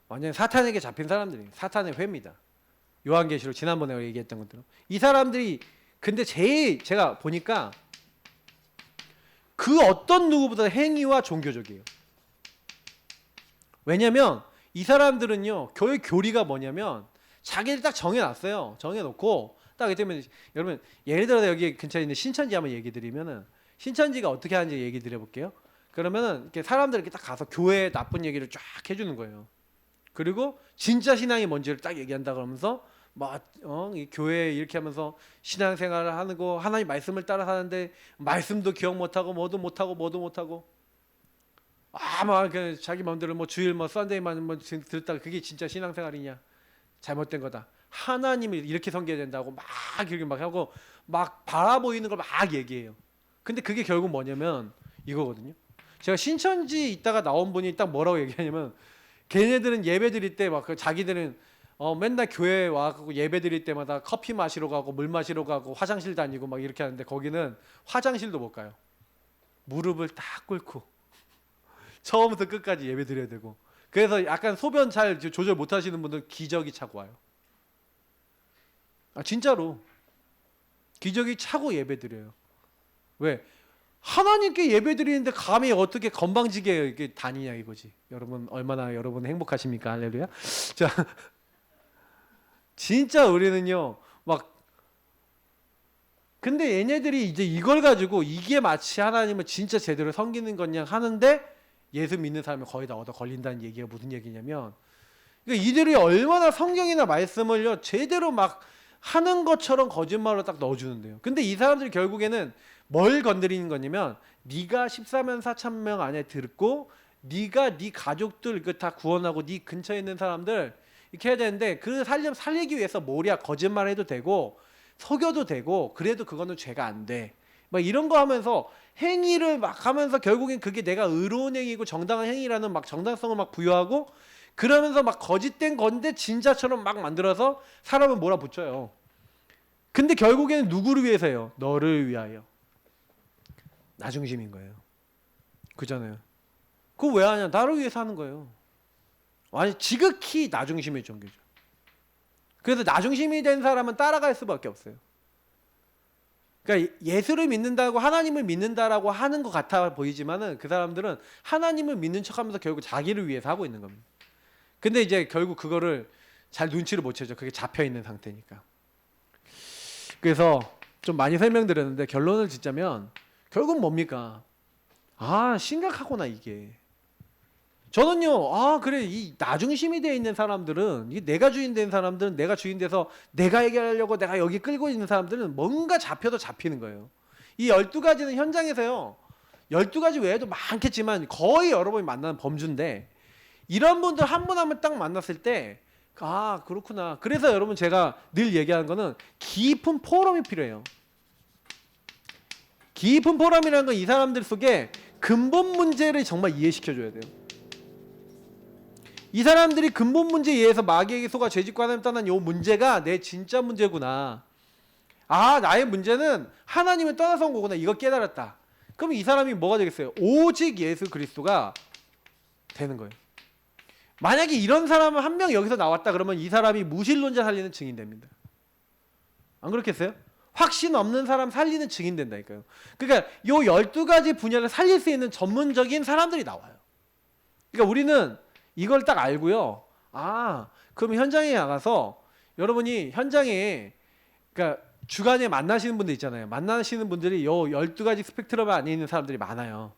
완전 사탄에게 잡힌 사람들이에요. 사탄의 회입니다. 요한계시록 지난번에 얘기했던 것처럼 이 사람들이 근데 제일 제가 보니까 그 어떤 누구보다 행위와 종교적이에요. 왜냐면 이 사람들은요 교회 교리가 뭐냐면 자기들 딱 정해놨어요. 정해놓고 딱 이때면 여러분 예를 들어서 여기 근처에 있는 신천지 한번 얘기 드리면은 신천지가 어떻게 하는지 얘기 드려볼게요. 그러면은 이렇게 사람들 이렇게 딱 가서 교회 나쁜 얘기를 쫙 해주는 거예요. 그리고 진짜 신앙이 뭔지를 딱 얘기한다 그러면서 이 교회 이렇게 하면서 신앙생활을 하는 거 하나님 말씀을 따라 사는데 말씀도 기억 못하고 뭐도 못하고 막 자기 마음대로 뭐 주일 뭐 썬데이만 뭐 듣다가 그게 진짜 신앙생활이냐? 잘못된 거다. 하나님을 이렇게 섬겨야 된다고 막 이렇게 막 하고 막 바라보이는 걸 막 얘기해요. 근데 그게 결국 뭐냐면 이거거든요. 제가 신천지 있다가 나온 분이 딱 뭐라고 얘기하냐면 걔네들은 예배 드릴 때 막 자기들은 맨날 교회 와갖고 예배 드릴 때마다 커피 마시러 가고 물 마시러 가고 화장실 다니고 막 이렇게 하는데 거기는 화장실도 못 가요. 무릎을 딱 꿇고 처음부터 끝까지 예배 드려야 되고 그래서 약간 소변 잘 조절 못 하시는 분들 기저귀 차고 와요. 진짜로 기저귀 차고 예배 드려요. 왜? 하나님께 예배 드리는데 감히 어떻게 건방지게 이렇게 다니냐 이거지. 여러분 얼마나 여러분 행복하십니까? 할렐루야. 자, 진짜 우리는요 막 근데 얘네들이 이제 이걸 가지고 이게 마치 하나님을 진짜 제대로 섬기는 거냐 하는데 예수 믿는 사람이 거의 다 얻어 걸린다는 얘기가 무슨 얘기냐면, 그러니까 이들이 얼마나 성경이나 말씀을요 제대로 막 하는 것처럼 거짓말로 딱 넣어주는데요. 근데 이 사람들이 결국에는 뭘 건드리는 거냐면, 네가 14만 4천 명 안에 들고 네가 네 가족들 그 다 구원하고 네 근처에 있는 사람들 이렇게 해야 되는데, 그 살리기 위해서 뭐랴 거짓말해도 되고 속여도 되고, 그래도 그거는 죄가 안 돼. 막 이런 거 하면서 행위를 막 하면서 결국엔 그게 내가 의로운 행위고 정당한 행위라는 막 정당성을 막 부여하고, 그러면서 막 거짓된 건데 진짜처럼 막 만들어서 사람을 몰아붙여요. 근데 결국에는 누구를 위해서요? 너를 위하여. 나 중심인 거예요. 그잖아요. 그거 왜 하냐? 나를 위해서 하는 거예요. 아니 지극히 나 중심의 종교죠. 그래서 나 중심이 된 사람은 따라갈 수밖에 없어요. 그러니까 예수를 믿는다고 하나님을 믿는다라고 하는 것 같아 보이지만은 그 사람들은 하나님을 믿는 척하면서 결국 자기를 위해서 하고 있는 겁니다. 근데 이제 결국 그거를 잘 눈치를 못 채죠. 그게 잡혀 있는 상태니까. 그래서 좀 많이 설명드렸는데 결론을 짓자면 결국 뭡니까? 아, 심각하구나 이게. 저는요, 아 그래, 이 나중심이 되어 있는 사람들은, 이 내가 주인 된 사람들은, 내가 주인 돼서 내가 해결하려고 내가 여기 끌고 있는 사람들은 뭔가 잡혀도 잡히는 거예요. 이 12가지는 현장에서요, 12가지 외에도 많겠지만 거의 여러분이 만나는 범주인데, 이런 분들 한 분 한 분 딱 만났을 때, 아 그렇구나. 그래서 여러분 제가 늘 얘기하는 거는 깊은 포럼이 필요해요. 깊은 포럼이라는 건 이 사람들 속에 근본 문제를 정말 이해시켜줘야 돼요. 이 사람들이 근본 문제에 의해서 마귀에게 속아 죄짓고 하나님 떠난 요 문제가 내 진짜 문제구나. 아, 나의 문제는 하나님을 떠나서 온 거구나. 이거 깨달았다. 그럼 이 사람이 뭐가 되겠어요? 오직 예수 그리스도가 되는 거예요. 만약에 이런 사람은 한 명 여기서 나왔다 그러면 이 사람이 무신론자 살리는 증인 됩니다. 안 그렇겠어요? 확신 없는 사람 살리는 증인 된다니까요. 그러니까 요 12가지 분야를 살릴 수 있는 전문적인 사람들이 나와요. 그러니까 우리는 이걸 딱 알고요. 아, 그럼 현장에 나가서 여러분이 현장에, 그러니까 주간에 만나시는 분들 있잖아요. 만나시는 분들이 요 12가지 스펙트럼 안에 있는 사람들이 많아요.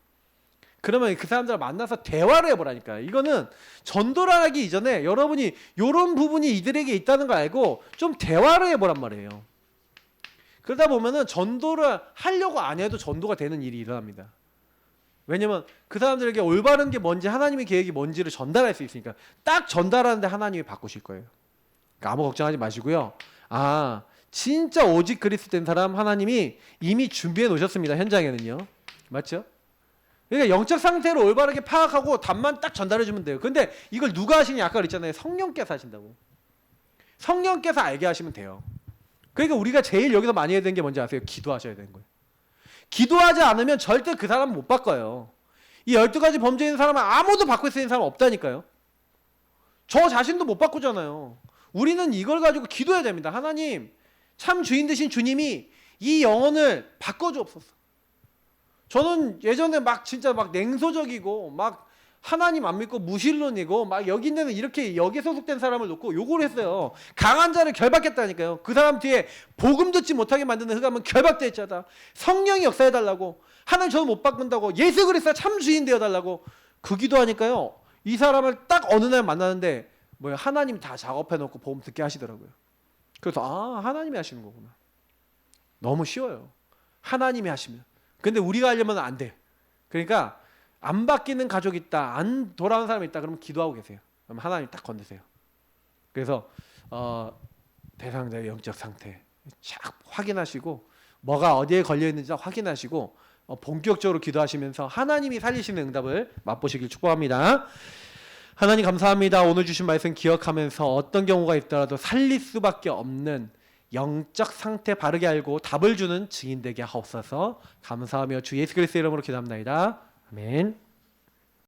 그러면 그 사람들을 만나서 대화를 해보라니까요. 이거는 전도를 하기 이전에 여러분이 요런 부분이 이들에게 있다는 걸 알고 좀 대화를 해보란 말이에요. 그러다 보면은 전도를 하려고 안 해도 전도가 되는 일이 일어납니다. 왜냐면 그 사람들에게 올바른 게 뭔지, 하나님의 계획이 뭔지를 전달할 수 있으니까. 딱 전달하는데 하나님이 바꾸실 거예요. 그러니까 아무 걱정하지 마시고요. 아, 진짜 오직 그리스도 된 사람 하나님이 이미 준비해 놓으셨습니다. 현장에는요. 맞죠? 그러니까 영적 상태를 올바르게 파악하고 답만 딱 전달해 주면 돼요. 근데 이걸 누가 하시냐? 아까 그랬잖아요. 성령께서 하신다고. 성령께서 알게 하시면 돼요. 그러니까 우리가 제일 여기서 많이 해야 되는 게 뭔지 아세요? 기도하셔야 되는 거예요. 기도하지 않으면 절대 그 사람은 못 바꿔요. 이 12가지 범죄 있는 사람은 아무도 바꿀 수 있는 사람 없다니까요. 저 자신도 못 바꾸잖아요. 우리는 이걸 가지고 기도해야 됩니다. 하나님, 참 주인 되신 주님이 이 영혼을 바꿔주옵소서. 저는 예전에 막 진짜 막 냉소적이고 막 하나님 안 믿고 무신론이고 막 여기 있는 이렇게 여기 소속된 사람을 놓고 요구를 했어요. 강한 자를 결박했다니까요. 그 사람 뒤에 복음 듣지 못하게 만드는 흑암은 결박되어 있자다. 성령이 역사해달라고. 하나님 저는 못 바꾼다고. 예수 그리스도가 참 주인 되어달라고. 그 기도하니까요. 이 사람을 딱 어느 날 만나는데 뭐야, 하나님 다 작업해놓고 복음 듣게 하시더라고요. 그래서 아, 하나님이 하시는 거구나. 너무 쉬워요. 하나님이 하시면. 근데 우리가 하려면 안 돼. 그러니까 안 바뀌는 가족이 있다, 안 돌아오는 사람이 있다, 그러면 기도하고 계세요. 그럼 하나님 딱 건드세요. 그래서 대상자의 영적 상태 쫙 확인하시고 뭐가 어디에 걸려 있는지 확인하시고 본격적으로 기도하시면서 하나님이 살리시는 응답을 맛보시길 축복합니다. 하나님 감사합니다. 오늘 주신 말씀 기억하면서 어떤 경우가 있더라도 살릴 수밖에 없는 영적 상태 바르게 알고 답을 주는 증인 되게 하옵소서. 감사하며 주 예수 그리스도의 이름으로 기도합니다. 아멘.